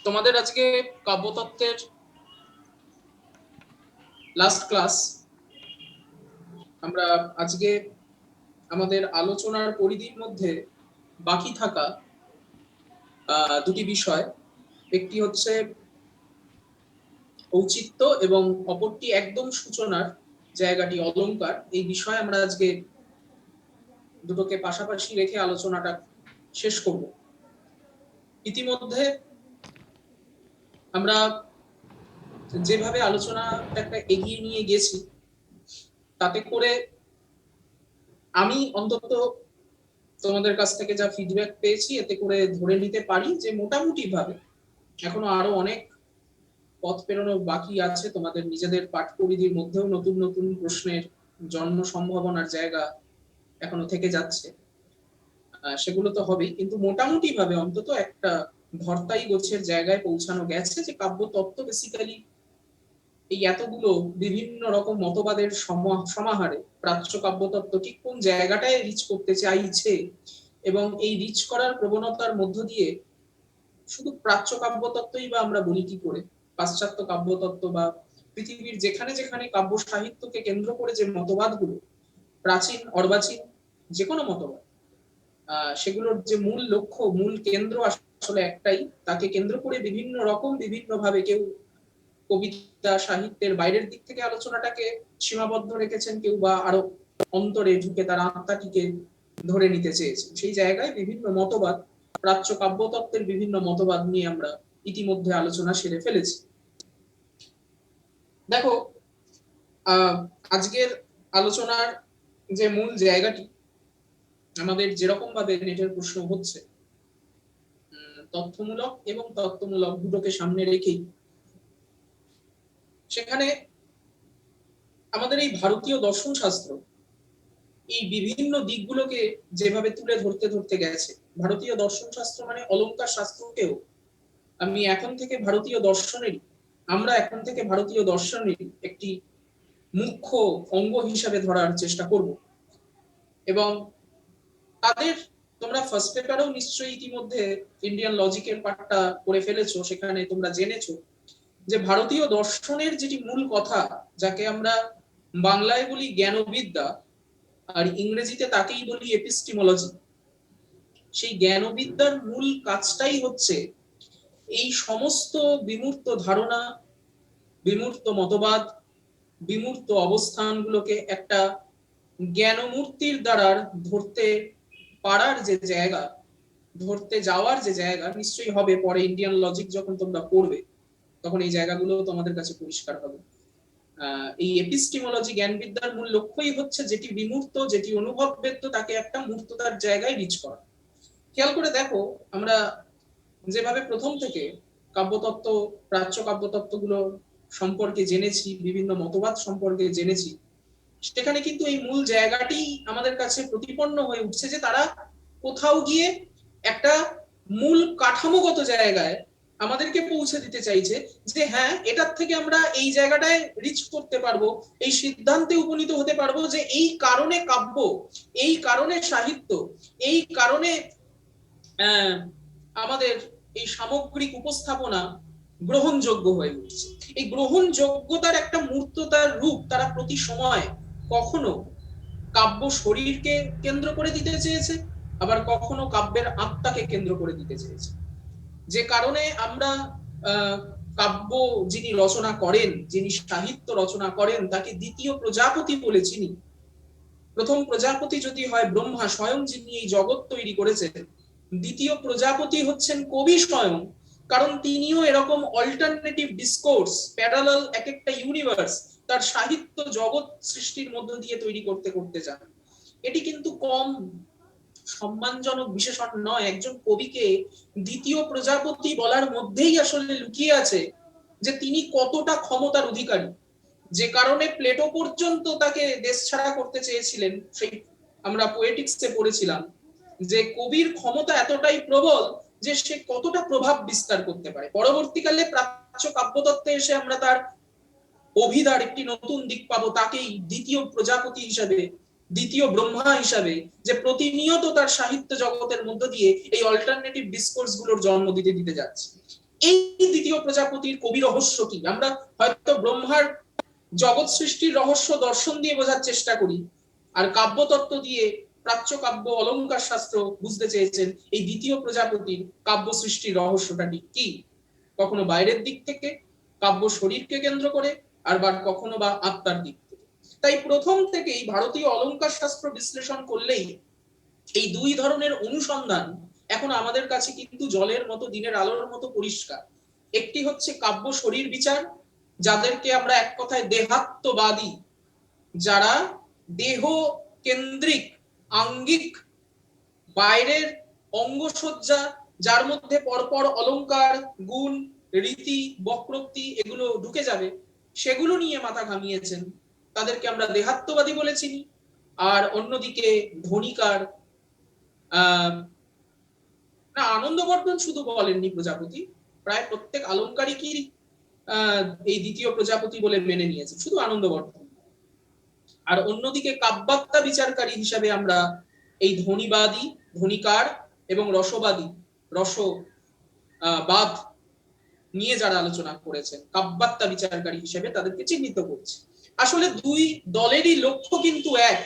তোমাদের আজকে কাব্যতত্ত্বের last class. আমরা আজকে আমাদের আলোচনার পরিধির মধ্যে বাকি থাকা দুটি বিষয়, একটি হচ্ছে ঔচিত্য এবং অপরটি একদম সূচনার জায়গাটি অলংকার। এই বিষয়ে আমরা আজকে দুটোকে পাশাপাশি রেখে আলোচনাটা শেষ করব। ইতিমধ্যে আমরা যেভাবে আলোচনাটাকে এগিয়ে নিয়ে গেছি, তাতে করে আমি অন্তত তোমাদের কাছ থেকে যা ফিডব্যাক পেয়েছি, এতে করে ধরে নিতে পারি যে মোটামুটি ভাবে এখনো আরো অনেক পথ পেরোনো বাকি আছে। তোমাদের নিজেদের পাঠ পরিধির মধ্যেও নতুন নতুন প্রশ্নের জন্ম সম্ভাবনার জায়গা এখনো থেকে যাচ্ছে, সেগুলো তো হবেই, কিন্তু মোটামুটি ভাবে অন্তত একটা ভর্তাই গোছের জায়গায় পৌঁছানো গেছে যে কাব্যতত্ত্ব বেসিক্যালি এই এতগুলো বিভিন্ন রকম মতবাদের সমাহারে প্রাচ্য কাব্যতত্ত্ব ঠিক কোন জায়গাটায় রিচ করতে চাইছে, এবং এই রিচ করার প্রবণতার মধ্য দিয়ে শুধু প্রাচ্য কাব্যতত্ত্বই বা আমরা বলি কি করে, পাশ্চাত্য কাব্যতত্ত্ব বা পৃথিবীর যেখানে যেখানে কাব্য সাহিত্যকে কেন্দ্র করে যে মতবাদগুলো, প্রাচীন অর্বাচীন যে কোনো মতবাদ, সেগুলোর যে মূল লক্ষ্য, মূল কেন্দ্র আসলে একটাই। তাকে কেন্দ্র করে বিভিন্ন রকম বিভিন্ন ভাবে কেউ কবিতা সাহিত্যের বাইরের দিক থেকে আলোচনাটাকে সীমাবদ্ধ রেখেছেন, কেউ বা আরো অন্তরে ঢুকে তার আত্মাটিকে ধরে নিতে চেয়েছেন। সেই জায়গায় বিভিন্ন মতবাদ, প্রাচ্য কাব্যতত্ত্বের বিভিন্ন মতবাদ নিয়ে আমরা ইতিমধ্যে আলোচনা সেরে ফেলেছি। দেখো, আজকের আলোচনার যে মূল জায়গাটি, আমাদের যেরকম ভাবে নেটের প্রশ্ন হচ্ছে তথ্যমূলক এবং তত্ত্বমূলক দুটোকে সামনে রেখেই, সেখানে আমাদের এই ভারতীয় দর্শন শাস্ত্র এই বিভিন্ন দিকগুলোকে যেভাবে তুলে ধরতে ধরতে গেছে, ভারতীয় দর্শন শাস্ত্র মানে অলংকার শাস্ত্রকেও আমি এখন থেকে ভারতীয় দর্শনেরই আমরা এখন থেকে ভারতীয় দর্শনের একটি মুখ্য অঙ্গ হিসাবে ধরার চেষ্টা করব। এবং তাদের তোমরা ফার্স্ট পেপারেও নিশ্চয়ই ইতিমধ্যে ইন্ডিয়ান লজিকের পাঠটা করে ফেলেছো, সেখানে তোমরা জেনেছো যে ভারতীয় দর্শনের যেটি মূল কথা, যাকে আমরা বাংলায় বলি জ্ঞানবিদ্যা আর ইংরেজিতে তাকেই বলি এপিস্টিমোলজি, সেই জ্ঞানবিদ্যার মূল কাজটাই হচ্ছে এই সমস্ত বিমূর্ত ধারণা, বিমূর্ত মতবাদ, বিমূর্ত অবস্থানগুলোকে একটা জ্ঞানমূর্তির দ্বারা ধরতে পারার যে জায়গা, ধরতে যাওয়ার যে জায়গা নিশ্চয়ই হবে। পরে ইন্ডিয়ান লজিক যখন তোমরা পড়বে তখন এই জায়গাগুলো তোমাদের কাছে পরিষ্কার হবে। এই এপিস্টিমোলজি জ্ঞানবিদ্যার মূল লক্ষ্যই হচ্ছে যেটি বিমূর্ত, যেটি অনুভববেদ্য, তাকে একটা মূর্ততার জায়গায় রিচ করা। খেয়াল করে দেখো, আমরা যেভাবে প্রথম থেকে কাব্যতত্ত্ব, প্রাচ্য কাব্যতত্ত্বগুলো সম্পর্কে জেনেছি, বিভিন্ন মতবাদ সম্পর্কে জেনেছি, সেখানে কিন্তু এই মূল জায়গাটি আমাদের কাছে প্রতিপন্ন হয়ে উঠছে যে তারা কোথাও গিয়ে একটা মূল কাঠামোগত জায়গায় আমাদেরকে পৌঁছে দিতে চাইছে যে হ্যাঁ, এটার থেকে আমরা এই জায়গাটায় রিচ করতে পারবো, এই সিদ্ধান্তে উপনীত হতে পারবো যে এই কারণে কাব্য, এই কারণে সাহিত্য, এই কারণে আমাদের এই সামগ্রিক উপস্থাপনা গ্রহণযোগ্য হয়ে উঠছে। এই গ্রহণযোগ্যতার একটা মূর্ততার রূপ তারা প্রতি সময় কখনো কাব্য শরীরকে কেন্দ্র করে দিতে চেয়েছে, আবার কখনো কাব্যের আত্মাকে কেন্দ্র করে দিতে চেয়েছে। যে কারণে আমরা কাব্য যিনি রচনা করেন, যিনি সাহিত্য রচনা করেন, তাকে দ্বিতীয় প্রজাপতি বলে চিনি। প্রথম প্রজাপতি যদি হয় ব্রহ্মা স্বয়ং, যিনি এই জগৎ তৈরি করেছেন, দ্বিতীয় প্রজাপতি হচ্ছেন কবি স্বয়ং, কারণ তিনিও এরকম অল্টারনেটিভ ডিসকোর্স, প্যারালাল এক একটা ইউনিভার্স তার সাহিত্য জগৎ সৃষ্টির মধ্য দিয়ে তৈরি করতে করতে যান। এটি কিন্তু কম সম্মানজনক বিশেষণ নয়। একজন কবিকে দ্বিতীয় প্রজাপতি বলার মধ্যেই আসলে লুকিয়ে আছে যে তিনি কতটা ক্ষমতার অধিকারী, যে কারণে প্লেটো পর্যন্ত তাকে দেশ ছাড়া করতে চেয়েছিলেন। সেই আমরা পোয়েটিক্সে পড়েছিলাম যে কবির ক্ষমতা এতটাই প্রবল যে সে কতটা প্রভাব বিস্তার করতে পারে। পরবর্তীকালে প্রাচ্য কাব্যতত্ত্বে এসে আমরা তার অভিধার একটি নতুন দিক পাবো, তাকেই দ্বিতীয় প্রজাপতি হিসেবে দ্বিতীয় ব্রহ্মা হিসাবে, যে প্রতিনিয়ত তার সাহিত্য জগতের মধ্য দিয়ে এই অল্টারনেটিভ ডিসকোর্স গুলোর জন্ম দিতে দিতে যাচ্ছে। এই দ্বিতীয় প্রজাপতির কবি রহস্য কি? আমরা হয়তো ব্রহ্মার জগৎ সৃষ্টির রহস্য দর্শন দিয়ে বোঝার চেষ্টা করি, আর কাব্যতত্ত্ব দিয়ে প্রাচ্য কাব্য অলঙ্কার শাস্ত্র বুঝতে চেয়েছেন এই দ্বিতীয় প্রজাপতির কাব্য সৃষ্টির রহস্যটা কি। কখনো বাইরের দিক থেকে, কাব্য শরীরকে কেন্দ্র করে, আর বা কখনো বা আত্মার দিক থেকে। তাই প্রথম থেকেই ভারতীয় অলঙ্কার শাস্ত্র বিশ্লেষণ করলেই এই দুই ধরনের অনুসন্ধান এখন আমাদের কাছে কিন্তু জলের মতো, দিনের আলোর মতো পরিষ্কার। একটি হচ্ছে কাব্য শরীর বিচার, যাদেরকে আমরা এক কথায় দেহাত্মবাদী, যারা দেহ কেন্দ্রিক, আঙ্গিক, বাইরের অঙ্গসজ্জা, যার মধ্যে পরপর অলঙ্কার, গুণ, রীতি, বক্রোক্তি এগুলো ঢুকে যাবে, সেগুলো নিয়ে মাথা ঘামিয়েছেন, তাদেরকে আমরা দেহাত্মবাদী বলেছি। আর অন্যদিকে ধনিকার না, আনন্দবর্ধন শুধু বলেননি প্রজাপতি, প্রায় প্রত্যেক আলঙ্কারিকই এই দ্বিতীয় প্রজাপতি বলে মেনে নিয়েছে, শুধু আনন্দবর্ধন। আর অন্যদিকে কাব্যাত্মা বিচারকারী হিসাবে আমরা এই ধ্বনিবাদী, ধ্বনিকার এবং রসবাদী, রসবাদ নিয়ে যারা আলোচনা করেছেন কাব্যাত্মা বিচারকারী হিসেবে তাদেরকে চিহ্নিত করছে। আসলে দুই দলেরই লক্ষ্য কিন্তু এক,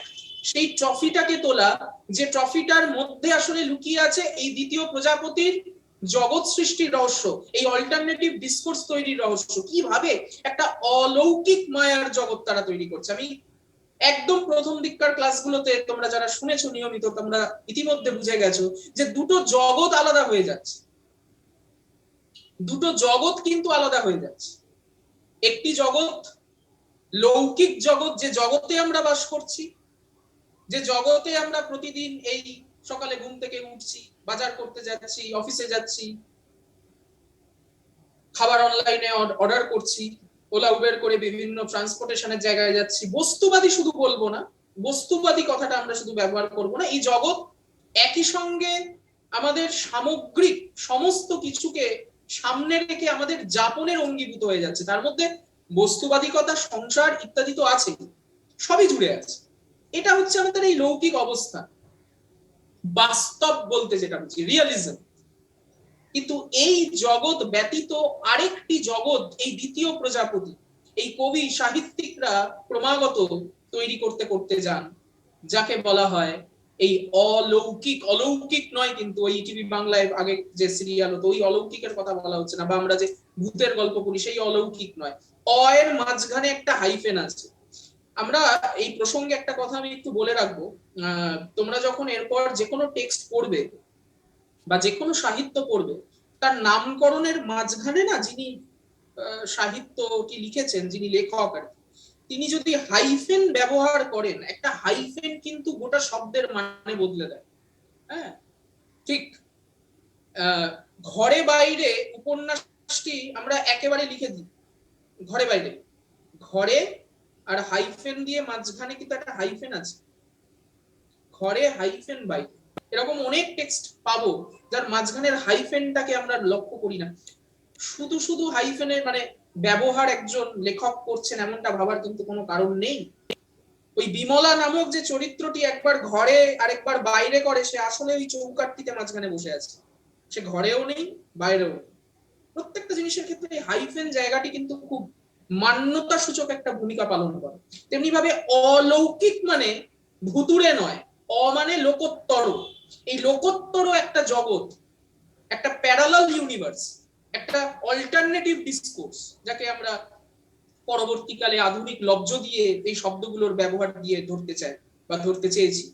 সেই ট্রফিটাকে তোলা, যে ট্রফিটার মধ্যে আসলে লুকিয়ে আছে এই দ্বিতীয় প্রজাপতির জগৎ সৃষ্টির রহস্য, এই অল্টারনেটিভ ডিসকোর্স তৈরির রহস্য। কিভাবে একটা অলৌকিক মায়ার জগৎ তারা তৈরি করছে। আমি একদম প্রথম দিককার ক্লাসগুলোতে তোমরা যারা শুনেছো নিয়মিত, তোমরা ইতিমধ্যে বুঝে গেছো যে দুটো জগৎ আলাদা হয়ে যাচ্ছে, দুটো জগৎ কিন্তু আলাদা হয়ে যাচ্ছে। একটি জগৎ লৌকিক জগৎ, যে জগতে আমরা বাস করছি, যে জগতে আমরা প্রতিদিন এই সকালে ঘুম থেকে উঠছি, বাজার করতে যাচ্ছি, অফিসে যাচ্ছি, খাবার অনলাইনে অর্ডার করছি, ওলা উবের করে বিভিন্ন ট্রান্সপোর্টেশনের জায়গায় যাচ্ছি। বস্তুবাদী শুধু বলবো না, বস্তুবাদী কথাটা আমরা শুধু ব্যবহার করব না, এই জগৎ একই সঙ্গে আমাদের সামগ্রিক সমস্ত কিছুকে সামনে রেখে আমাদের যাপনের অঙ্গীভূত হয়ে যাচ্ছে। তার মধ্যে বস্তুবাদিকতা, সংসার ইত্যাদি তো আছে, সবই জুড়ে আছে। এটা হচ্ছে আমাদের এই লৌকিক অবস্থা, বাস্তব বলতে যেটা বুঝি, রিয়ালিজম। কিন্তু এই জগৎ ব্যতীত আরেকটি জগৎ এই দ্বিতীয় প্রজাপতি এই কবি সাহিত্যিকরা ক্রমাগত তৈরি করতে করতে যান, যাকে বলা হয় এই অলৌকিক। অলৌকিক নয় কিন্তু, ওই টিভি বাংলায় আগে যে সিরিয়াল হতো ওই অলৌকিকের কথা বলা হচ্ছে না, বা আমরা যে ভূতের গল্প পড়ি সেই অলৌকিক নয়। এর মাঝখানে একটা হাইফেন আছে। আমরা এই প্রসঙ্গে একটা কথা আমি একটু বলে রাখবো, তোমরা যখন এরপর যে কোনো টেক্সট পড়বে বা যে কোনো সাহিত্য পড়বে, তার নামকরণের মাঝখানে না যিনি সাহিত্যটি লিখেছেন, যিনি লেখক আর তিনি যদি হাইফেন ব্যবহার করেন, একটা হাইফেন কিন্তু গোটা শব্দের মানে বদলে দেয়। হ্যাঁ, ঠিক ঘরে বাইরে উপন্যাসটি আমরা একেবারে লিখে দিই ঘরে বাইরে, ঘরে আর হাইফেন দিয়ে মাঝখানে কিন্তু একটা হাইফেন আছে, ঘরে হাইফেন বাইরে, এরকম অনেক টেক্সট পাবো যার মাঝখানের হাইফেনটাকে আমরা লক্ষ্য করি না। শুধু শুধু হাইফেনের মানে ব্যবহার একজন লেখক করছেন এমনটা ভাবার কিন্তু কোনো কারণ নেই। ওই বিমলা নামক যে চরিত্রটি একবার ঘরে আরেকবার বাইরে করে, সে আসলে ওই চৌকাঠটিতে মাঝখানে বসে আছে, সে ঘরেও নেই বাইরেও নেই। প্রত্যেকটা জিনিসের ক্ষেত্রে এই হাইফেন জায়গাটি কিন্তু খুব মান্যতা সূচক একটা ভূমিকা পালন করে। তেমনি ভাবে অলৌকিক মানে ভুতুড়ে নয়, মানে লোকোত্তর। এই লোকোত্তর একটা জগৎ, একটা প্যারালাল ইউনিভার্স, একটা অল্টারনেটিভ ডিসকোর্স, যাকে আমরা পরবর্তীকালে আধুনিক লব্জ দিয়ে এই শব্দগুলোর ব্যবহার দিয়ে ধরতে চাই বা ধরতে চেয়েছি,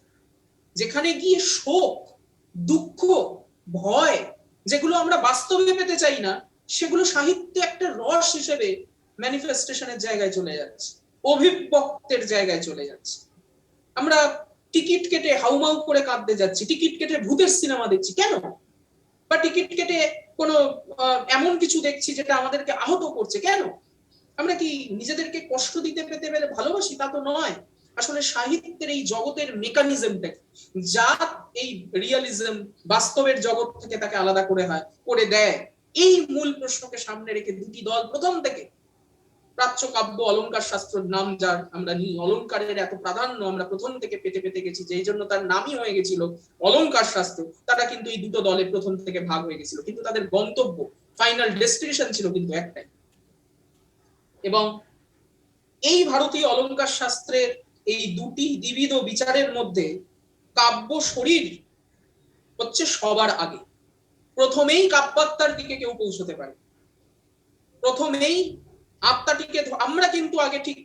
যেখানে গিয়ে শোক, দুঃখ, ভয়, যেগুলো আমরা বাস্তবে পেতে চাই না, সেগুলো সাহিত্য একটা রস হিসেবে ম্যানিফেস্টেশনের জায়গায় চলে যাচ্ছে, অভিব্যক্তের জায়গায় চলে যাচ্ছে। আমরা টিকিট কেটে হাউমাউ করে কাঁদতে যাচ্ছি, টিকিট কেটে ভূতের সিনেমা দেখছি কেন, বা টিকিট কেটে কোনো এমন কিছু দেখছি যেটা আমাদেরকে আহত করছে কেন? আমরা কি নিজেদেরকে কষ্ট দিতে পেতে পেরে ভালোবাসি? তা তো নয়। আসলে সাহিত্যের এই জগতের মেকানিজমটা যা এই রিয়ালিজম, বাস্তবের জগৎ থেকে তাকে আলাদা করে দেয়, এই মূল প্রশ্নকে সামনে রেখে দুটি দল প্রথম থেকে প্রাচ্য কাব্য অলংকার শাস্ত্রের নাম যার আমরা নিই, অলংকারের এত প্রাধান্য আমরা প্রথম থেকে পেতে পেতে গেছি, যেই জন্য তার নামই হয়ে গেছিল অলংকার শাস্ত্র, তারা কিন্তু এই দুটো দলে প্রথম থেকে ভাগ হয়ে গেছিল, কিন্তু তাদের গন্তব্য, ফাইনাল ডেস্টিনেশন ছিল কিন্তু একটাই। এবং এই ভারতীয় অলংকার শাস্ত্রের এই দুটি দ্বিবিধ বিচারের মধ্যে কাব্য শরীর হচ্ছে সবার আগে। প্রথমেই কাব্যাত্মার দিকে কেউ পৌঁছতে পারে, প্রথমেই আত্মাটিকে। আমরা কিন্তু আগে ঠিক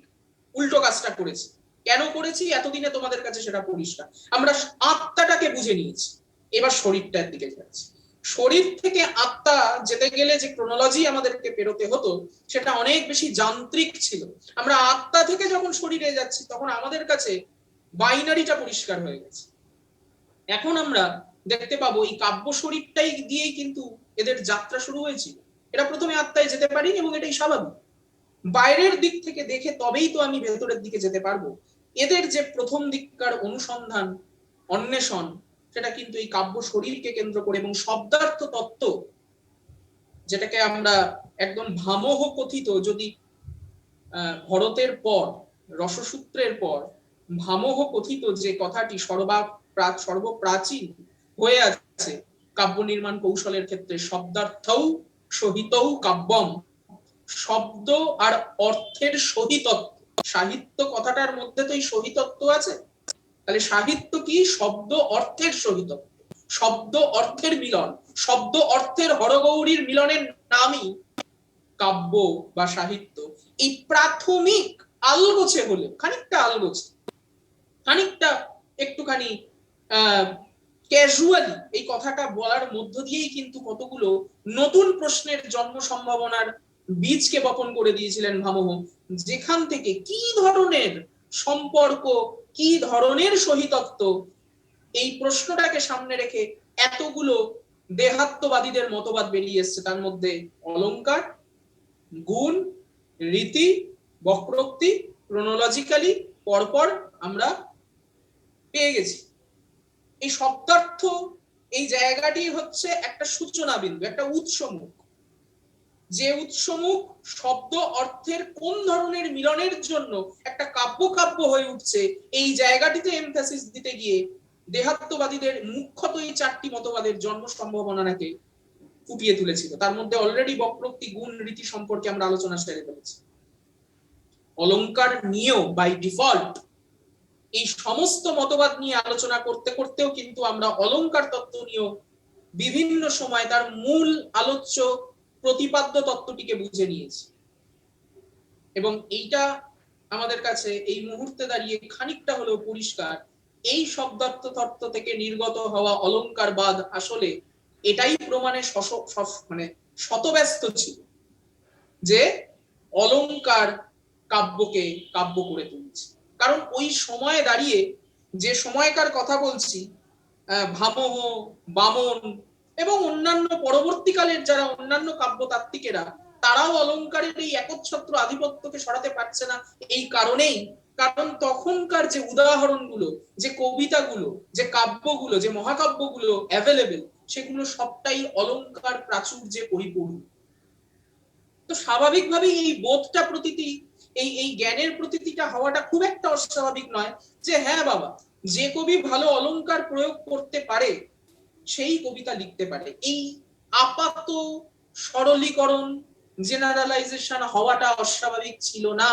উল্টো কাজটা করেছি। কেন করেছি এতদিনে তোমাদের কাছে সেটা পরিষ্কার। আমরা আত্মাটাকে বুঝে নিয়েছি, এবার শরীরটার দিকে যাচ্ছি। শরীর থেকে আত্মা যেতে গেলে যে ক্রোনোলজি আমাদেরকে পেরোতে হতো সেটা অনেক বেশি যান্ত্রিক ছিল। আমরা আত্মা থেকে যখন শরীরে যাচ্ছি তখন আমাদের কাছে বাইনারিটা পরিষ্কার হয়ে গেছে। এখন আমরা দেখতে পাবো এই কাব্য শরীরটাই দিয়েই কিন্তু এদের যাত্রা শুরু হয়েছিল। এরা প্রথমে আত্মায় যেতে পারিনি এবং এটাই স্বাভাবিক। বাইরের দিক থেকে দেখে তবেই তো আমি ভেতরের দিকে যেতে পারবো। এদের যে প্রথম দিককার অনুসন্ধান, অন্বেষণ, সেটা কিন্তু এই কাব্য শরীরকে কেন্দ্র করে এবং শব্দার্থ তত্ত্ব, যেটাকে আমরা একদম ভামহ কথিত, যদি ভরতের পর, রসসূত্রের পর ভামহ কথিত যে কথাটি সর্বপ্রাচীন হয়ে আছে কাব্য নির্মাণ কৌশলের ক্ষেত্রে, শব্দার্থৌ সহিতৌ কাব্যম, শব্দ আর অর্থের সহিতত্ব। সাহিত্য কথাটার মধ্যে তো এই সহিতত্ব আছে। তাহলে সাহিত্য কি? শব্দ অর্থের সহিতত্ব, শব্দ অর্থের মিলন, শব্দ অর্থের হরগৌরীর মিলনের নামই কাব্য বা সাহিত্য। এই প্রাথমিক আলগোছে হলে, খানিকটা আলগোছে, খানিকটা একটুখানি ক্যাজুয়ালি এই কথাটা বলার মধ্য দিয়েই কিন্তু কতগুলো নতুন প্রশ্নের জন্ম সম্ভাবনার বীজকে বপন করে দিয়েছিলেন ভামহ, যেখান থেকে কি ধরনের সম্পর্ক, কি ধরনের সহিতত্ব, এই প্রশ্নটাকে সামনে রেখে এতগুলো দেহাত্মবাদীদের মতবাদ বেরিয়ে এসছে। তার মধ্যে অলংকার, গুণ, রীতি, বক্রোক্তি, ক্রোনোলজিক্যালি পরপর আমরা পেয়ে গেছি। এই শব্দার্থ, এই জায়গাটি হচ্ছে একটা সূচনা বিন্দু, একটা উৎসমুখ। যে উৎসমুখ শব্দ অর্থের কোন ধরনের মিলনের জন্য একটা কাব্য কাব্য হয়ে উঠছে, এই জায়গাটিতে এমফাসিস দিতে গিয়ে দেহাত্মবাদীদের মুখ্যত এই চারটি মতবাদের জন্ম সম্ভাবনাকে ফুটিয়ে তুলেছিল। তার মধ্যে অলরেডি বক্রোক্তি, গুণ, রীতি সম্পর্কে আমরা আলোচনা সেরে ফেলেছি। অলংকার নিয়েও বাই ডিফল্ট এই সমস্ত মতবাদ নিয়ে আলোচনা করতে করতেও কিন্তু আমরা অলংকার তত্ত্ব নিয়েও বিভিন্ন সময় তার মূল আলোচ্য প্রতিপাদ্য তত্ত্বটিকে বুঝে নিয়েছি। এবং এইটা আমাদের কাছে এই মুহূর্তে দাঁড়িয়ে খানিকটা হলেও পরিষ্কার, এই শব্দার্থ তত্ত্ব থেকে নির্গত হওয়া অলংকারবাদ আসলে এটাই প্রমাণে মানে শতব্যস্ত ছিল যে অলংকার কাব্যকে কাব্য করে তুলছে। কারণ ওই সময়ে দাঁড়িয়ে, যে সময়কার কথা বলছি, ভামহ, বামন এবং অন্যান্য পরবর্তীকালের যারা অন্যান্য কাব্যতাত্ত্বিকেরা, তারাও অলংকারের এই একচ্ছত্র আধিপত্যকে সরাতে পারছে না। এই কারণেই, কারণ তখনকার যে উদাহরণগুলো, যে কবিতাগুলো, যে কাব্যগুলো, যে মহাকাব্যগুলো অ্যাভেলেবেল, সেগুলো সবটাই অলংকার প্রাচুর্যে পরিপূর্ণ। তো স্বাভাবিকভাবেই এই বোধটা প্রতীতি, এই জ্ঞানের প্রতীতিটা হওয়াটা খুব একটা অস্বাভাবিক নয় যে হ্যাঁ বাবা, যে কবি ভালো অলংকার প্রয়োগ করতে পারে সেই কবিতা লিখতে পারে। এই আপাত সরলীকরণ, জেনারেলাইজেশন হওয়াটা অস্বাভাবিক ছিল না,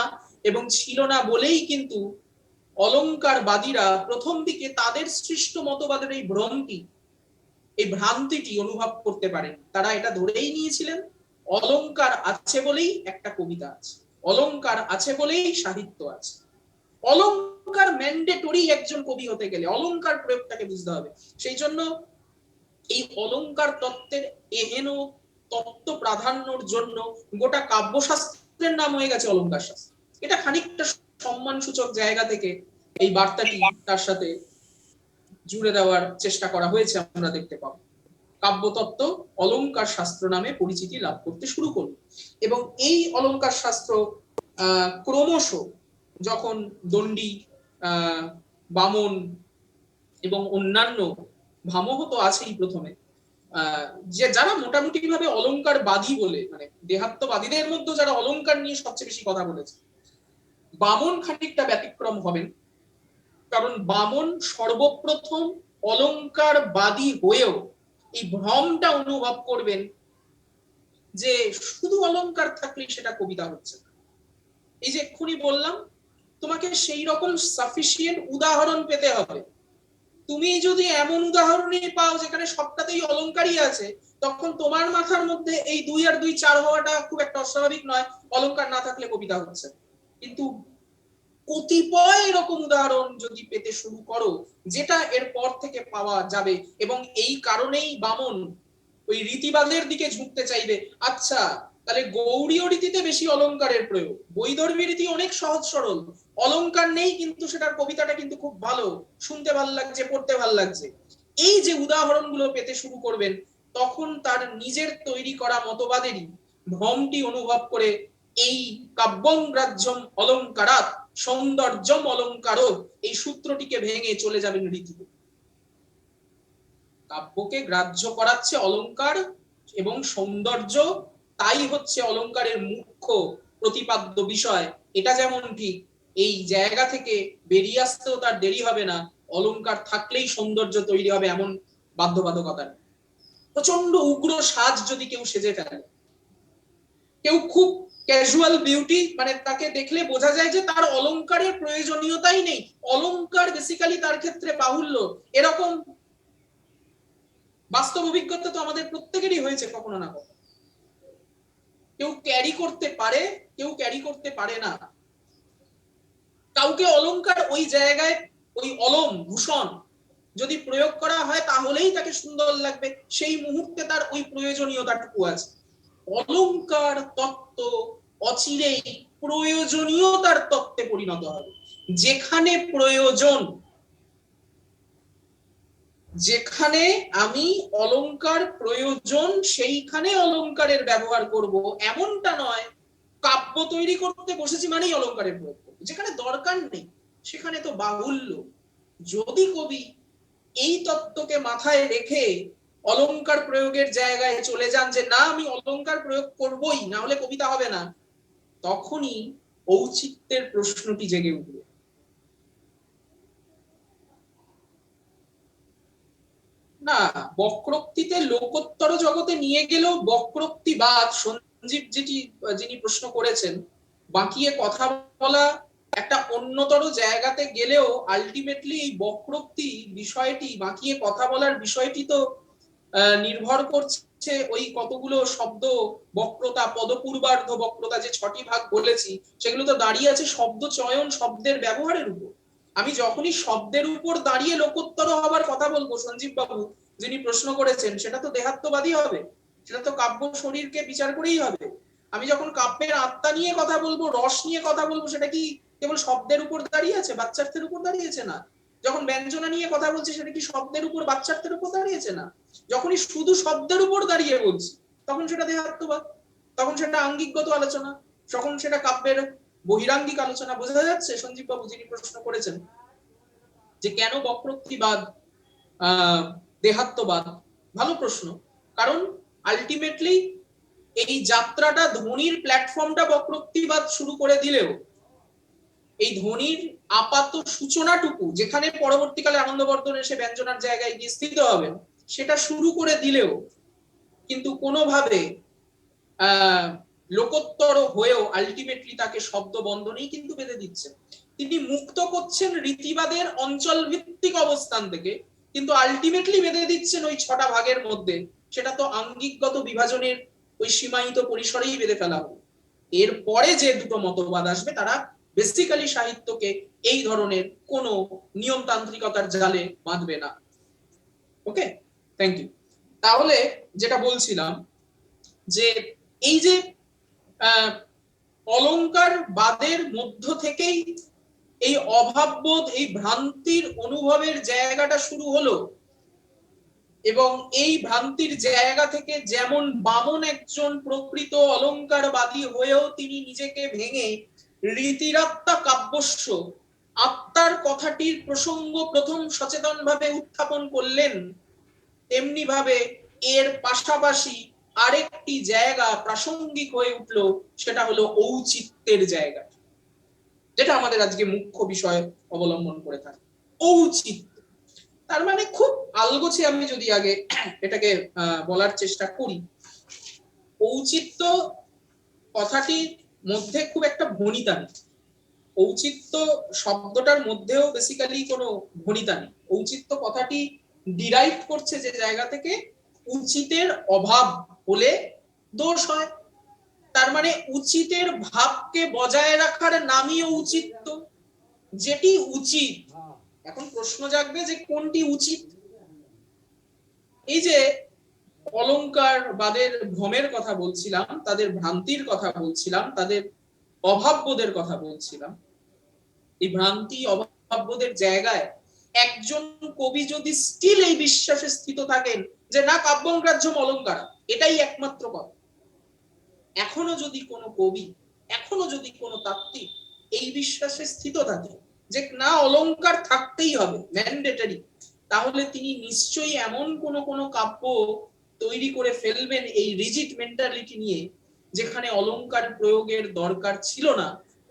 এবং ছিল না বলেই কিন্তু অলংকারবাদীরা প্রথম দিকে তাদের সৃষ্ট মতবাদের এই ভ্রমটি, এই ভ্রান্তিটি অনুভব করতে পারেন। তারা এটা ধরেই নিয়েছিলেন অলংকার আছে বলেই একটা কবিতা আছে, অলংকার আছে বলেই সাহিত্য আছে। অলংকার ম্যান্ডেটরি একজন কবি হতে গেলে অলংকার প্রয়োগটাকে বুঝতে হবে। সেই জন্য এই অলংকার তত্ত্বের এহেন তত্ত্ব প্রাধান্যর জন্য গোটা কাব্যশাস্ত্রের নাম হয়ে গেছে অলংকার শাস্ত্র। এটা খানিকটা সম্মান সূচক জায়গা থেকে এই বার্তাটি তার সাথে জুড়ে দেওয়ার চেষ্টা করা হয়েছে। আমরা দেখতে পাবো কাব্যতত্ত্ব অলংকার শাস্ত্র নামে পরিচিতি লাভ করতে শুরু করল। এবং এই অলংকার শাস্ত্র ক্রমশ যখন দণ্ডী, বামন এবং অন্যান্য, ভামহ তো আছেই প্রথমে, যে যারা মোটামুটি ভাবে অলংকারবাদী বলে, মানে দেহাত্মবাদীদের মধ্যে যারা অলংকার নিয়ে সবচেয়ে বেশি কথা বলেছে, বামন খানিকটা ব্যতিক্রম হবেন। কারণ বামন সর্বপ্রথম অলংকারবাদী হয়েও এই ভ্রমটা অনুভব করবেন যে শুধু অলংকার থাকলেই সেটা কবিতা হচ্ছে না। এই যে এক্ষুনি বললাম, তোমাকে সেই রকম সাফিসিয়েন্ট উদাহরণ পেতে হবে। তুমি যদি এমন উদাহরণই পাও যেখানে সবটাতেই অলংকারই আছে, তখন তোমার মাথার মধ্যে এই 2 আর 2 4 হওয়াটা খুব একটা অস্বাভাবিক নয়, অলংকার না থাকলে কবিতা হচ্ছে। কিন্তু কতিপয় এরকম উদাহরণ যদি পেতে শুরু করো, যেটা এরপর থেকে পাওয়া যাবে, এবং এই কারণেই বামন ওই রীতিবাদের দিকে ঝুঁকতে চাইবে। আচ্ছা, তাহলে গৌড়ীয় রীতিতে বেশি অলংকারের প্রয়োগ, বৈদর্ভী রীতি অনেক সহজ সরল, অলংকার নেই কিন্তু সেটার কবিতাটা কিন্তু খুব ভালো, শুনতে ভালো লাগছে, পড়তে ভালো লাগছে। এই যে উদাহরণগুলো পেতে শুরু করবেন, তখন তার নিজের তৈরি করা মতবাদেরই ভ্রমটি অনুভব করে এই কাব্যং গ্রাহ্যম অলংকারাৎ সৌন্দর্যম অলংকারো, এই সূত্রটিকে ভেঙে চলে যাবেন রীতিতে। কাব্যকে গ্রাহ্য করাচ্ছে অলংকার এবং সৌন্দর্য, তাই হচ্ছে অলংকারের মুখ্য প্রতিপাদ্য বিষয়। এটা যেমন ঠিক, এই জায়গা থেকে বেরিয়ে আসতেও তার দেরি হবে না, অলংকার থাকলেই সৌন্দর্য তৈরি হবে এমন বাধ্যবাধকতা নেই। প্রচন্ড উগ্র সাজ যদি কেউ সেজে ফেলে, কেউ খুব ক্যাজুয়াল বিউটি, মানে তাকে দেখলে বোঝা যায় যে তার অলংকারের প্রয়োজনীয়তাই নেই, অলংকার বেসিক্যালি তার ক্ষেত্রে বাহুল্য, এরকম বাস্তব অভিজ্ঞতা তো আমাদের প্রত্যেকেরই হয়েছে কখনো না কখনো। কেউ ক্যারি করতে পারে, কেউ ক্যারি করতে পারে না। কাউকে অলংকার ওই জায়গায়, ওই অলম ভূষণ যদি প্রয়োগ করা হয় তাহলেই তাকে সুন্দর লাগবে, সেই মুহূর্তে তার ওই প্রয়োজনীয়তাটুকু আছে। অলংকার তত্ত্ব অচিরেই প্রয়োজনীয়তার তত্ত্বে পরিণত হবে। যেখানে প্রয়োজন, যেখানে আমি অলংকার প্রয়োজন সেইখানে অলংকারের ব্যবহার করব, এমনটা নয় কাব্য তৈরি করতে বসেছি মানেই অলংকারের প্রয়োগ করব। যেখানে দরকার নেই সেখানে তো বাহুল্য। যদি কবি এই তত্ত্বকে মাথায় রেখে অলংকার প্রয়োগের জায়গায় চলে যান যে না আমি অলংকার প্রয়োগ করবই, না হলে কবিতা হবে না, তখনই ঔচিত্যের প্রশ্নটি জেগে উঠবে। না, বক্রোক্তিতে লোকোত্তর জগতে নিয়ে গেলেও বক্রোক্তিবাদ, সঞ্জীব যিনি প্রশ্ন করেছেন, বাঁকিয়ে কথা বলা একটা অন্যতর জায়গাতে গেলেও আলটিমেটলি এই বক্রোক্তি বিষয়টি, বাঁকিয়ে কথা বলার বিষয়টি তো নির্ভর করছে ওই কতগুলো শব্দ বক্রতা, পদপূর্বার্ধ বক্রতা, যে 6টি ভাগ বলেছি, সেগুলো তো দাঁড়িয়ে আছে শব্দ চয়ন, শব্দের ব্যবহারের উপর। আমি যখনই শব্দের উপর দাঁড়িয়ে লোকোত্তর হবার কথা বলবো, সঞ্জীব বাবু যিনি প্রশ্ন করেছেন, সেটা তো দেহাত্মবাদী হবে, সেটা তো কাব্য শরীরকে বিচার করেই হবে। আমি যখন কাব্যের আত্মা নিয়ে কথা বলবো, রস নিয়ে কথা বলবো, সেটা কি কেবল শব্দের উপর দাঁড়িয়ে আছে, বাচ্চার্থের উপর দাঁড়িয়েছে না। যখন ব্যঞ্জনা নিয়ে কথা বলছি, সেটা কি শব্দের উপর বাচ্চার্থের উপর দাঁড়িয়েছে না। যখনই শুধু শব্দের উপর দাঁড়িয়ে বলছি, তখন সেটা দেহাত্মবাদ, তখন সেটা আঙ্গিকগত আলোচনা, তখন সেটা কাব্যের বহিরাঙ্গিক আলোচনা। বোঝা যাচ্ছে সঞ্জীব বাবু যিনি প্রশ্ন করেছেন যে কেন বক্রোক্তিবাদ দেহাত্মবাদ? ভালো প্রশ্ন। কারণ আলটিমেটলি এই যাত্রাটা ধ্বনির প্ল্যাটফর্মটা বক্রোক্তিবাদ শুরু করে দিলেও, এই ধ্বনির আপাত সূচনাটুকু যেখানে পরবর্তীকালে আনন্দবর্ধন এসে ব্যঞ্জনার জায়গায় গিয়ে স্থিত হবেন, সেটা শুরু করে দিলেও কিন্তু কোনোভাবে লোকোত্তর হয়েও আলটিমেটলি তাকে শব্দ বন্ধনেই কিন্তু বেঁধে দিচ্ছেন। তিনি মুক্ত করছেন রীতিবাদের অঞ্চল ভিত্তিক অবস্থান থেকে, কিন্তু আলটিমেটলি বেঁধে দিচ্ছেন ওই 6টা ভাগের মধ্যে। সেটা তো আঙ্গিকগত বিভাজনের ওই সীমায়িত পরিসরেই বেঁধে ফেলা হবে। এরপরে যে দুটো মতবাদ আসবে, তারা বেসিক্যালি সাহিত্যকে এই ধরনের কোনো নিয়মতান্ত্রিকতার জালে বাঁধবে না। ওকে, থ্যাংক ইউ। তাহলে যেটা বলছিলাম যে এই যে অলংকার বাদের মধ্য থেকেই এই অভাববোধ, এই ভ্রান্তির অনুভবের জায়গাটা শুরু হলো, এবং এই ভ্রান্তির জায়গা থেকে যেমন বামন একজন প্রকৃত অলংকারবাদী হয়েও তিনি নিজেকে ভেঙে রীতিরাত্মা কাব্যস্য আত্মার কথাটির প্রসঙ্গ প্রথম সচেতনভাবে উত্থাপন করলেন, তেমনি ভাবে এর পাশাপাশি আরেকটি জায়গা প্রাসঙ্গিক হয়ে উঠলো, সেটা হলো ঔচিত্যের জায়গা, যেটা আমাদের আজকে মুখ্য বিষয় অবলম্বন করে থাকে, ঔচিত্য। তার মানে খুব আলগোছে আমি যদি আগে এটাকে বলার চেষ্টা করি, ঔচিত্য কথাটির মধ্যে খুব একটা ভণিতা নেই। ঔচিত্য শব্দটার মধ্যেও বেসিক্যালি কোনো ভণিতা নেই। ঔচিত্য কথাটি ডিরাইভ করছে যে জায়গা থেকে, উচিতের অভাব হলে দোষ হয়। তার মানে উচিতের ভাবকে বজায় রাখার নামই ঔচিত্য, যেটি উচিত। এখন প্রশ্ন জাগবে যে কোনটি উচিত। এই যে অলংকার বাদের ভ্রমের কথা বলছিলাম, তাদের ভ্রান্তির কথা বলছিলাম, তাদের অভাববোধের কথা বলছিলাম, এই ভ্রান্তি অভাববোধের জায়গায় একজন কবি যদি স্টিল এই বিশ্বাসে স্থিত থাকেন যে না কাব্যগ্রাহ্যম অলংকার, এটাই একমাত্র কথা, এখনো যদি কোনো কবি, এখনো যদি কোনো তাত্ত্বিক এই বিশ্বাসে স্থিত থাকে যে না অলংকার থাকতেই হবে, ম্যান্ডেটরি, তাহলে তিনি নিশ্চয়ই এমন কোনো কাব্য তৈরি করে ফেলবেন এই রিজিড মেন্টালিটি নিয়ে, যেখানে অলংকার প্রয়োগের দরকার ছিল না,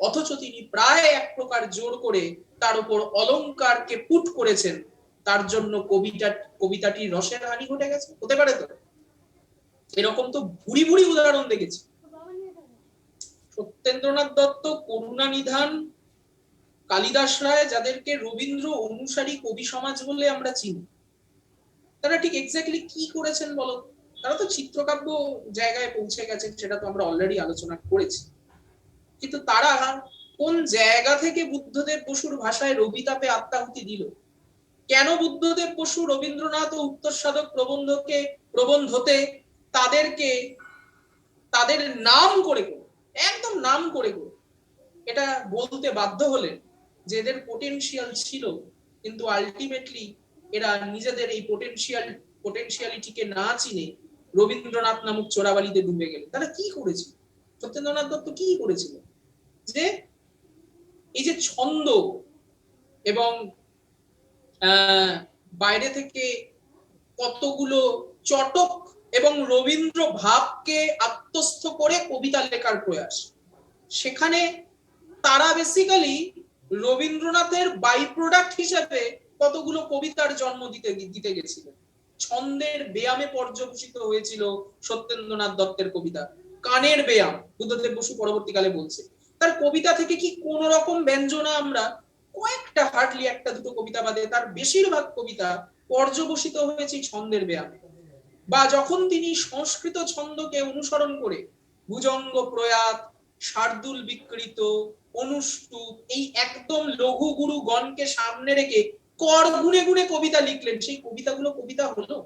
অথচ তিনি প্রায় এক প্রকার জোর করে তার উপর অলংকারকে পুট করেছেন। তার জন্য কবিতাটির রসের হানি ঘটে গেছে, হতে পারে তো? এরকম তো ভুরি ভুরি উদাহরণ দেখেছি। সত্যেন্দ্রনাথ দত্ত, করুণানিধান, কালিদাস রায়, যাদেরকে রবীন্দ্র অনুসারী কবি সমাজ বলে আমরা চিনি, তারা ঠিক এক্স্যাক্টলি কি করেছেন বলো? তারা তো চিত্রকাব্য জায়গায় পৌঁছে গেছেন, সেটা তো আমরা অলরেডি আলোচনা করেছি। কিন্তু তারা কোন জায়গা থেকে বুদ্ধদেব বসুর ভাষায় রবিতাপে আত্মাহুতি দিল? কেন বুদ্ধদেব বসু রবীন্দ্রনাথ ও উত্তর সাধক প্রবন্ধতে তাদেরকে তাদের নাম করে একদম নাম করে এটা বলতে বাধ্য হলেন যে এদের পোটেনশিয়াল ছিল, কিন্তু আলটিমেটলি এরা নিজেদের এই পোটেনশিয়ালিটিকে না চিনে রবীন্দ্রনাথ নামক চোরাবালিতে ডুবে গেল। তারা কি করেছিল? সত্যেন্দ্রনাথ দত্ত কি করেছিল? যে এই যে ছন্দ এবং বাইরে থেকে কতগুলো চটক এবং রবীন্দ্র ভাবকে আত্মস্থ করে কবিতা লেখার প্রয়াস, সেখানে তারা বেসিক্যালি রবীন্দ্রনাথের বাই প্রোডাক্ট হিসেবে কতগুলো কবিতার জন্ম দিতে গেছিলেন। ছন্দের ব্যায়ামে পর্যবসিত হয়েছিল সত্যেন্দ্রনাথ দত্তের কবিতা, কানের ব্যায়াম, বুদ্ধদেব বসু পরবর্তীকালে বলছে। তার কবিতা থেকে কি কোন রকম ব্যঞ্জনা আমরা কয়েকটা, হার্ডলি একটা দুটো কবিতা বাদে তার বেশিরভাগ কবিতা পর্যবসিত হয়েছে ছন্দের ব্যায়ামে। বা যখন তিনি সংস্কৃত ছন্দকে অনুসরণ করে ভুজঙ্গ প্রয়াত, শার্দুল বিকৃত, অনুষ্টুপ, এই একদম লঘু গুরু গণকে সামনে রেখে কর গুনে গুনে কবিতা লিখলেন, সেই কবিতাগুলো কবিতা হলো?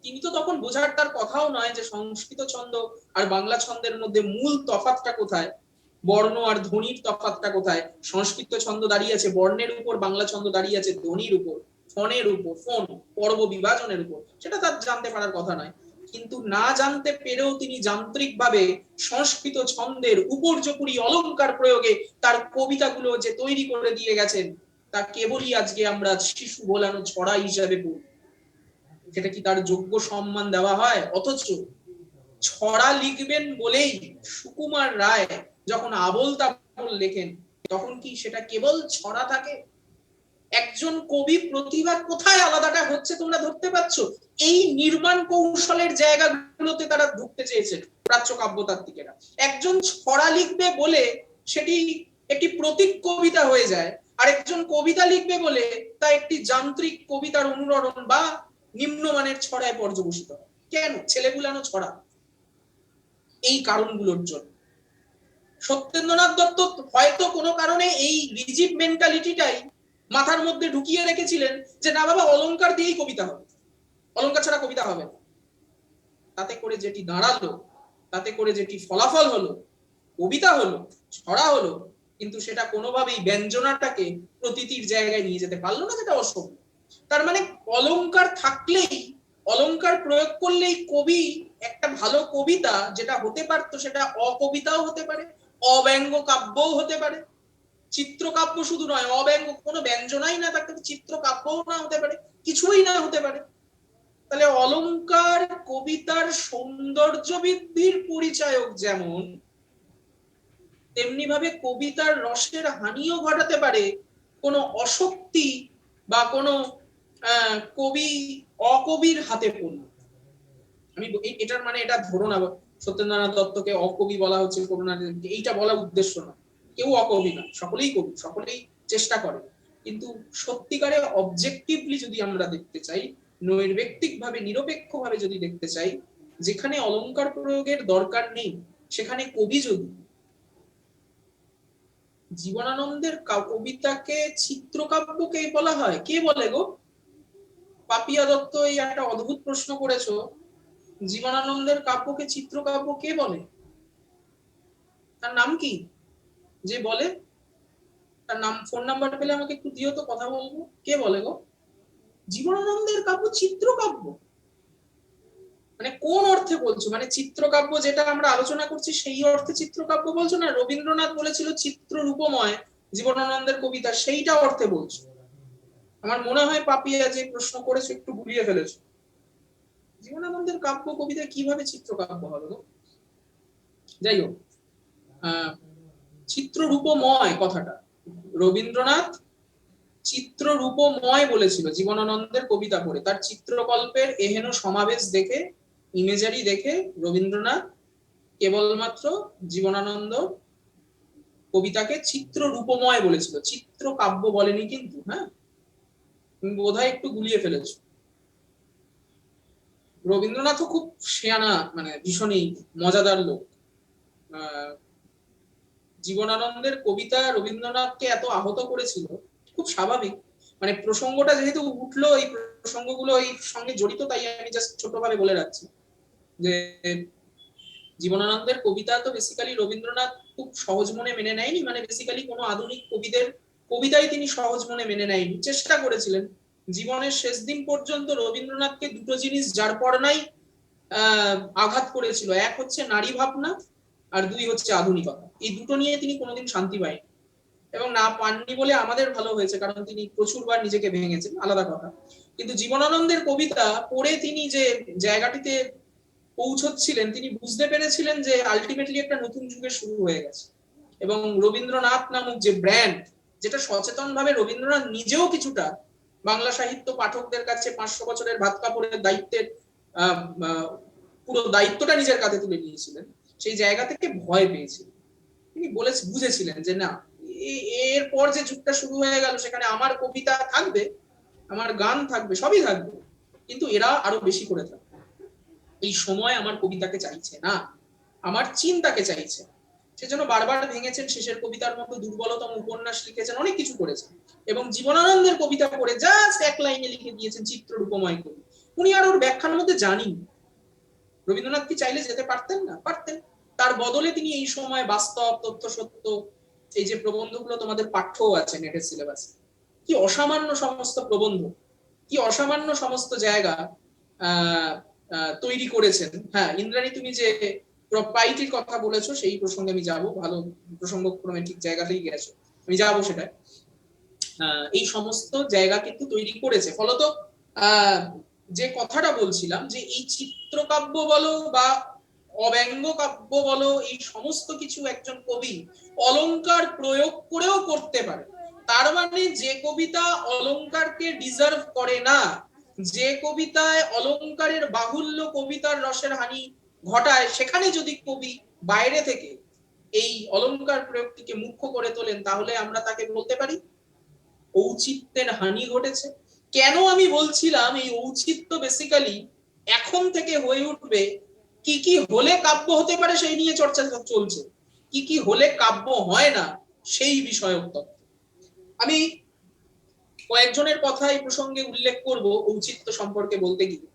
তিনি তো তখন বোঝার তার কথাও নয় যে সংস্কৃত ছন্দ আর বাংলা ছন্দের মধ্যে মূল তফাৎটা কোথায়, বর্ণ আর ধ্বনির তফাৎটা কোথায়। সংস্কৃত ছন্দ দাঁড়িয়ে আছে বর্ণের উপর, বাংলা ছন্দ দাঁড়িয়ে আছে ধ্বনির উপর, ফোনের উপর, ফোন পর্ব বিভাজনের উপর, সেটা তার জানতে পারার কথা নয়। কিন্তু না জানতে পেরেও তিনি যান্ত্রিকভাবে সংস্কৃত ছন্দের উপর্যুপরি অলংকার প্রয়োগে তার কবিতাগুলো যে তৈরি করে দিয়ে গেছেন, তা কেবলই আজকে আমরা শিশু ভোলানো ছড়া হিসাবে পড়ি। সেটা কি তার যোগ্য সম্মান দেওয়া হয়? অথচ ছড়া লিখবেন বলেই সুকুমার রায় যখন আবোল তাবোল লেখেন, তখন কি সেটা কেবল ছড়া থাকে? একজন কবি প্রতিভা কোথায় আলাদাটা হচ্ছে তোমরা ধরতে পারছো? এই নির্মাণ কৌশলের জায়গাগুলোতে তারা ঢুকতে চেয়েছে প্রাচ্য কাব্যতাত্ত্বিকেরা। একজন ছড়া লিখবে বলে সেটি একটি প্রতীক কবিতা হয়ে যায়, আর একজন কবিতা লিখবে বলে তা একটি যান্ত্রিক কবিতার অনুরণন বা নিম্নমানের ছড়ায় পর্যবসিত হয়। কেন? ছেলেগুলানো ছড়া। এই কারণগুলোর জন্য সত্যেন্দ্রনাথ দত্ত হয়তো কোনো কারণে এই রিজিড মেন্টালিটিটাই মাথার মধ্যে ঢুকিয়ে রেখেছিলেন যে না বাবা, অলংকার দিয়েই কবিতা হবে, অলংকার ছাড়া কবিতা হবে না। তাতে করে যেটি দাঁড়ালো, তাতে করে যেটি ফলাফল হলো, কবিতা হলো, ছড়া হলো, কিন্তু সেটা কোনোভাবেই ব্যঞ্জনাটাকে প্রতীতির জায়গায় নিয়ে যেতে পারলো না, যেটা অসম্ভব। তার মানে অলংকার থাকলেই, অলংকার প্রয়োগ করলেই কবি একটা ভালো কবিতা যেটা হতে পারতো সেটা অকবিতাও হতে পারে, অব্যঙ্গ কাব্যও হতে পারে। চিত্রকাব্য শুধু নয়, অব্যঙ্গ কোনো ব্যঞ্জনাই না থাকতে চিত্রকাব্যও না হতে পারে, কিছুই না হতে পারে। তাহলে অলংকার কবিতার সৌন্দর্য বৃদ্ধির পরিচায়ক যেমন, তেমনি ভাবে কবিতার রসের হানিও ঘটাতে পারে কোনো অশক্তি বা কোনো কবি অকবির হাতে পড়লে। আমি এটার মানে এটা ধরো না সত্যেন্দ্রনাথ দত্তকে অকবি বলা হচ্ছে, করুণানিধি, এইটা বলা উদ্দেশ্য না। কেউ অকবি না, সকলেই কবি, সকলেই চেষ্টা করে। কিন্তু সত্যিকারে অবজেক্টিভলি যদি আমরা দেখতে চাই, নৈর্ব্যক্তিক ভাবে নিরপেক্ষ ভাবে যদি দেখতে চাই, যেখানে অলংকার প্রয়োগের দরকার নেই সেখানে কবি যদি জীবনানন্দের কবিতাকে চিত্রকাব্যকে বলা হয়, কে বলে গো? পাপিয়া দত্ত এই একটা অদ্ভুত প্রশ্ন করেছো, জীবনানন্দের কাব্যকে চিত্রকাব্য কে বলে? তার নাম কি যে বলে? তার নাম, ফোন নাম্বার পেলে আমাকে একটু দিও তো, কথা বলবো। কে বলে গো জীবনানন্দের কাব্য চিত্রকাব্য? মানে কোন অর্থে বলছো? মানে চিত্রকাব্য যেটা আমরা আলোচনা করছি সেই অর্থে চিত্রকাব্য বলছো, না রবীন্দ্রনাথ বলেছিল চিত্র রূপময় জীবনানন্দের কবিতা সেইটা অর্থে বলছো? আমার মনে হয় পাপিয়া যে প্রশ্ন করেছো একটু গুলিয়ে ফেলেছো। জীবনানন্দের কাব্য কবিতা কিভাবে চিত্রকাব্য হবে গো? যাই হোক, চিত্ররূপময় কথাটা রবীন্দ্রনাথ চিত্ররূপময় বলেছিল জীবনানন্দের কবিতা পড়ে। তার চিত্রকল্পের এহেন সমাবেশ দেখে, ইমেজারি দেখে রবীন্দ্রনাথ কেবলমাত্র জীবনানন্দ কবিতাকে চিত্ররূপময় বলেছিল, চিত্র কাব্য বলেনি কিন্তু। হ্যাঁ, তুমি বোধহয় একটু গুলিয়ে ফেলেছো। রবীন্দ্রনাথও খুব শেয়ানা, মানে ভীষণই মজাদার লোক। জীবনানন্দের কবিতা রবীন্দ্রনাথকে এত আহত করেছিল, খুব স্বাভাবিক। মানে প্রসঙ্গটা যেহেতু উঠলো, এই প্রসঙ্গগুলো এই সঙ্গে জড়িত, তাই আমি জাস্ট ছোটভাবে বলে রাখছি যে জীবনানন্দের কবিতা তো বেসিক্যালি রবীন্দ্রনাথ খুব সহজ মনে মেনে নেয়নি। মানে বেসিক্যালি কোনো আধুনিক কবিদের কবিতাই তিনি সহজ মনে মেনে নেয়নি, চেষ্টা করেছিলেন। জীবনের শেষ দিন পর্যন্ত রবীন্দ্রনাথকে দুটো জিনিস যার পর নাই আঘাত করেছিল, এক হচ্ছে নারী ভাবনা, আর দুই হচ্ছে আধুনিকতা। এই দুটো নিয়ে তিনি কোনোদিন শান্তি পায়নি, এবং না পাননি বলে আমাদের ভালো হয়েছে, কারণ তিনি প্রচুরবার নিজেকে ভেঙেছেন, আলাদা কথা। কিন্তু জীবনানন্দের কবিতা পড়ে তিনি যে জায়গাটিতে পৌঁছচ্ছিলেন, তিনি বুঝতে পেরেছিলেন যে আলটিমেটলি একটা নতুন যুগের শুরু হয়ে গেছে। এবং রবীন্দ্রনাথ নামক যে ব্র্যান্ড, যেটা সচেতন ভাবে রবীন্দ্রনাথ নিজেও কিছুটা বাংলা সাহিত্য পাঠকদের কাছে 500 বছরের ভাত কাপড়ের দায়িত্বের পুরো দায়িত্বটা নিজের কাছে তুলে নিয়েছিলেন, সেই জায়গা থেকে ভয় পেয়েছিলেন। তিনি বুঝেছিলেন যে না, এরপর যে যুগটা শুরু হয়ে গেল সেখানে আমার কবিতা থাকবে, আমার গান থাকবে, সবই থাকবে, কিন্তু এরা আরো বেশি করে থাকবে। এই সময় আমার কবিতাকে চাইছে না, আমার চিন্তাকে চাইছে। সেজন্য বারবার ভেঙেছেন, শেষের কবিতার মতো দুর্বলতম উপন্যাস লিখেছেন, অনেক কিছু করেছেন। এবং জীবনানন্দের কবিতা পড়ে জাস্ট এক লাইনে লিখে দিয়েছেন চিত্ররূপময় কবি। উনি আর ওর ব্যাখ্যার মধ্যে জানেন। রবীন্দ্রনাথ কি চাইলে যেতে পারতেন না? পারতেন। তার বদলে তিনি এই সময় বাস্তব, তথ্য, সত্য, এই যে প্রবন্ধগুলো তোমাদের পাঠ্যও আছে নেটের সিলেবাসে, কি অসামান্য সমস্ত প্রবন্ধ, কি অসামান্য সমস্ত জায়গা তৈরি করেছেন। হ্যাঁ ইন্দ্রাণী, তুমি যে প্রপাইটির কথা বলেছো সেই প্রসঙ্গে আমি যাব, ভালো প্রসঙ্গক্রমে ঠিক জায়গাতেই গেছো, আমি যাবো সেটা। এই সমস্ত জায়গা কিন্তু তৈরি করেছে। ফলত যে কথাটা বলছিলাম যে এই চিত্রকাব্য বলো বা অব্যঙ্গ কাব্য বলো, এই সমস্ত কিছু একজন কবি অলংকার প্রয়োগ করেও করতে পারে। তার মানে যে কবিতা অলংকারকে ডিজার্ভ করে না, যে কবিতায় অলংকারের বাহুল্য কবিতার রসের হানি ঘটায়, সেখানে যদি কবি বাইরে থেকে এই অলংকার প্রয়োগটিকে মুখ্য করে তোলেন, তাহলে আমরা তাকে বলতে পারি ঔচিত্যের হানি ঘটেছে। কেন আমি বলছিলাম এই ঔচিত্য বেসিক্যালি এখন থেকে হয়ে উঠবে, কি কি হলে কাব্য হতে পারে সেই নিয়ে চর্চা চলছে, কি কি হলে কাব্য হয় না সেই বিষয়ক তত্ত্ব। আমি কয়েকজনের কথা এই প্রসঙ্গে উল্লেখ করব ঔচিত্য সম্পর্কে বলতে গিয়ে।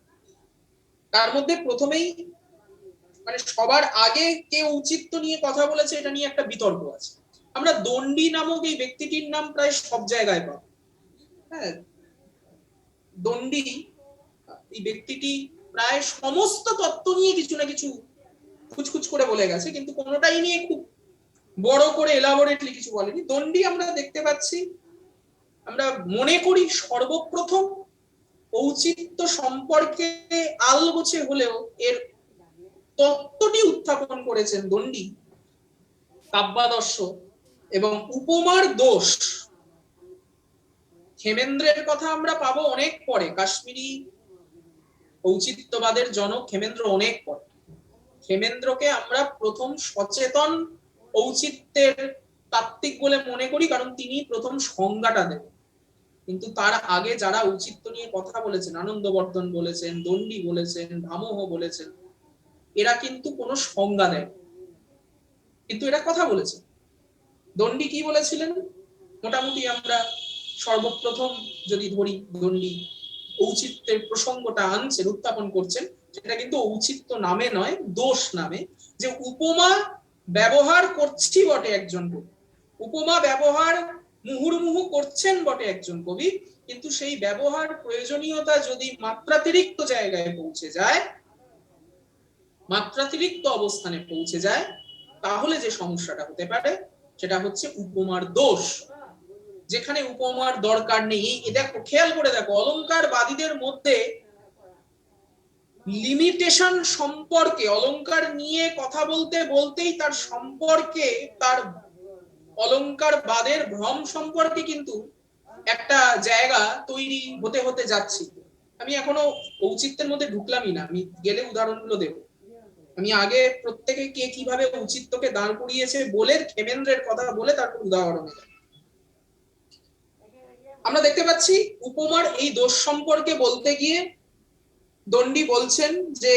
তার মধ্যে প্রথমেই মানে সবার আগে কে ঔচিত্য নিয়ে কথা বলেছে এটা নিয়ে একটা বিতর্ক আছে। আমরা দণ্ডী নামক এই ব্যক্তিটির নাম প্রায় সব জায়গায় পাবো। হ্যাঁ, দণ্ডী এই ব্যক্তিটি প্রায় সমস্ত তত্ত্ব নিয়ে কিছু না কিছু খুচখুচ করে বলে গেছে, কিন্তু কোনোটাই নিয়ে খুব বড় করে এলাবোরেটলি কিছু বলেনি। দণ্ডী আমরা দেখতে পাচ্ছি, আমরা মনে করি সর্বপ্রথম ঔচিত্য সম্পর্কে আলগোছে হলেও এর তত্ত্বটি উত্থাপন করেছেন দণ্ডী কাব্যাদর্শ এবং উপমার দোষ। ক্ষেমেন্দ্রের কথা আমরা পাবো অনেক পরে, কাশ্মীরি ঔচিত্যবাদের জনক ক্ষেমেন্দ্র অনেক পরে। ক্ষেমেন্দ্রকে আমরা প্রথম সচেতন ঔচিত্যের তাত্ত্বিক বলে মনে করি, কারণ তিনি প্রথম সংজ্ঞাটা দেন। কিন্তু তার আগে যারা ঔচিত্য নিয়ে কথা বলেছেন, আনন্দবর্ধন বলেছেন, দণ্ডী বলেছেন, ভামহ বলেছেন, এরা কিন্তু কোনো সংজ্ঞা দেয়, কিন্তু এরা কথা বলেছে। দণ্ডী কি বলেছিলেন? মোটামুটি আমরা সর্বপ্রথম যদি ধরি, দণ্ডী ঔচিত্যের প্রসঙ্গটা আনছেন, উত্থাপন করছেন, সেটা কিন্তু ঔচিত্য নামে নয়, দোষ নামে। যে উপমা ব্যবহার করছি বটে একজন কবি, উপমা ব্যবহার মুহুর্মুহু করছেন বটে একজন কবি, কিন্তু সেই ব্যবহার প্রয়োজনীয়তা যদি মাত্রাতিরিক্ত জায়গায় পৌঁছে যায়, মাত্রাতিরিক্ত অবস্থানে পৌঁছে যায়, তাহলে যে সমস্যাটা হতে পারে সেটা হচ্ছে উপমার দোষ। যেখানে উপমার দরকার নেই, এটা খেয়াল করে দেখো, অলংকারবাদীদের মধ্যে লিমিটেশন সম্পর্কে, অলংকার নিয়ে কথা বলতে বলতেই তার সম্পর্কে, তার অলংকারবাদের ভ্রম সম্পর্কে কিন্তু একটা জায়গা তৈরি হতে হতে যাচ্ছে। আমি এখনো ঔচিত্যের মধ্যে ঢুকলামই না, আমি গেলে উদাহরণগুলো দেব। আমি আগে প্রত্যেকে কে কিভাবে ঔচিত্যকে দাঁড় করিয়েছে বলে, ক্ষেমেন্দ্রের কথা বলে তারপর উদাহরণে। আমরা দেখতে পাচ্ছি উপমার এই দোষ সম্পর্কে বলতে গিয়ে দণ্ডী বলছেন যে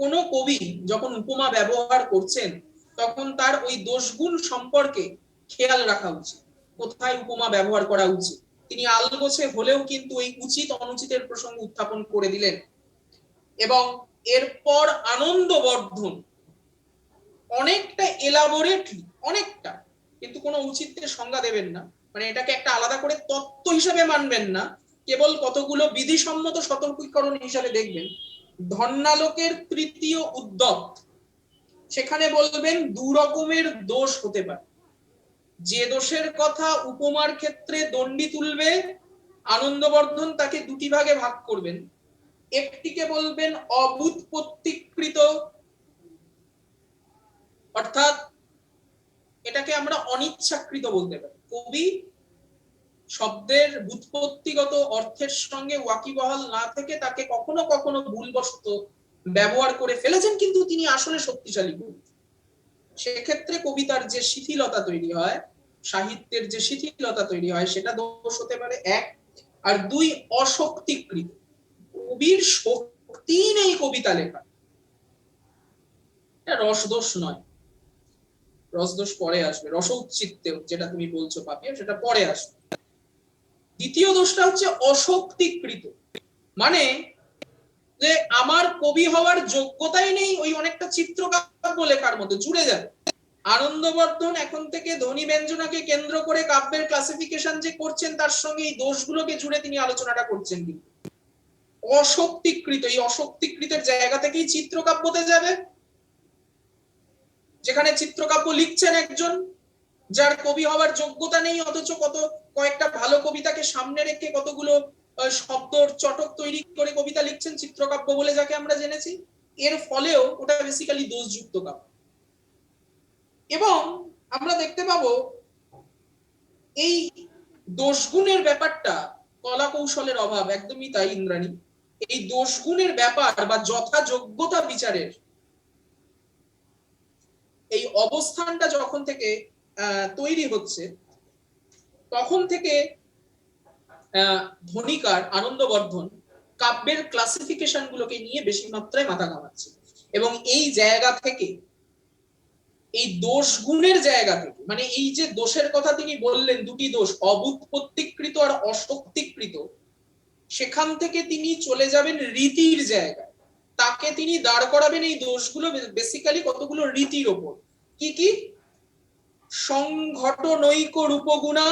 কোন কবি যখন উপমা ব্যবহার করছেন তখন তার ওই দোষগুণ সম্পর্কে খেয়াল রাখা উচিত, কোথায় উপমা ব্যবহার করা উচিত। তিনি আলগোছে হলেও কিন্তু এই উচিত অনুচিতের প্রসঙ্গ উত্থাপন করে দিলেন। এবং এরপর আনন্দবর্ধন অনেকটা এলাবোরেটলি, অনেকটা, কিন্তু কোনো ঔচিত্যের সংজ্ঞা দেবেন না, মানে এটাকে একটা আলাদা করে তত্ত্ব হিসেবে মানবেন না, কেবল কতগুলো বিধিসম্মত সতর্কীকরণ হিসাবে দেখবেন। ধন্যালোকের তৃতীয় উদ্যোগ, সেখানে বলবেন দু রকমের দোষ হতে পারে। যে দোষের কথা উপমার ক্ষেত্রে দণ্ডী তুলবে, আনন্দবর্ধন তাকে দুটি ভাগে ভাগ করবেন। একটিকে বলবেন অবুৎপত্তিকৃত, অর্থাৎ এটাকে আমরা অনিচ্ছাকৃত বলতে পারি। কবি শব্দের ব্যুৎপত্তিগত অর্থের সঙ্গে ওয়াকিবহাল না থেকে তাকে কখনো কখনো ভুলবশত ব্যবহার করে ফেলেছেন, কিন্তু তিনি আসলে শক্তিশালী কবি। সেক্ষেত্রে কবিতার যে শিথিলতা তৈরি হয়, সাহিত্যের যে শিথিলতা তৈরি হয়, সেটা দোষ হতে পারে এক। আর দুই, অশক্তিকৃত, কবির শক্তি নেই কবিতা লেখা, এটা রসদোষ নয়, রসদোষ পরে আসবে, রসৌচিত্যে যেটা তুমি বলছো পাপিয়া, সেটা পরে আসবে। দ্বিতীয় দোষটা হচ্ছে অশক্তিকৃত, মানে যে আমার কবি হওয়ার যোগ্যতাই নেই, ওই অনেকটা চিত্রকাব্য লেখার মধ্যে জুড়ে যাবে। আনন্দবর্ধন এখন থেকে ধ্বনি ব্যঞ্জনাকে কেন্দ্র করে কাব্যের ক্লাসিফিকেশন যে করছেন, তার সঙ্গে এই দোষগুলোকে জুড়ে তিনি আলোচনাটা করছেন। কিন্তু অশক্তিকৃত, এই অশক্তিকৃতের জায়গা থেকেই চিত্রকাব্যতে যাবে, যেখানে চিত্রকাব্য লিখছেন একজন যার কবি হওয়ার যোগ্যতা নেই, অথচ কয়েকটা ভালো কবিতাকে সামনে রেখে কতগুলো শব্দ চটক তৈরি করে কবিতা লিখছেন, চিত্রকাব্য বলে যাকে আমরা জেনেছি। এর ফলেও ওটা বেসিক্যালি দোষযুক্ত কাব্য। এবং আমরা দেখতে পাবো এই দোষগুণের ব্যাপারটা কলা কৌশলের অভাব, একদমই তাই ইন্দ্রাণী। এই দোষগুণের ব্যাপার বা যথাযোগ্যতা বিচারের এই অবস্থানটা যখন থেকে তৈরি হচ্ছে, তখন থেকে ধনিকার আনন্দবর্ধন কাব্যের ক্লাসিফিকেশন গুলোকে নিয়ে বেশি মাত্রায় মাথা ঘামাচ্ছে। এবং এই জায়গা থেকে, এই দোষ গুণের জায়গা থেকে, মানে এই যে দোষের কথা তিনি বললেন, দুটি দোষ, অবুৎপত্তিকৃত আর অশক্তিকৃত, সেখান থেকে তিনি চলে যাবেন রীতির জায়গায়। তাকে তিনি দাঁড় করাবেন এই দোষগুলো বেসিক্যালি কতগুলো রীতির ওপর। কি কি? সংঘটনৈক রূপগুণা,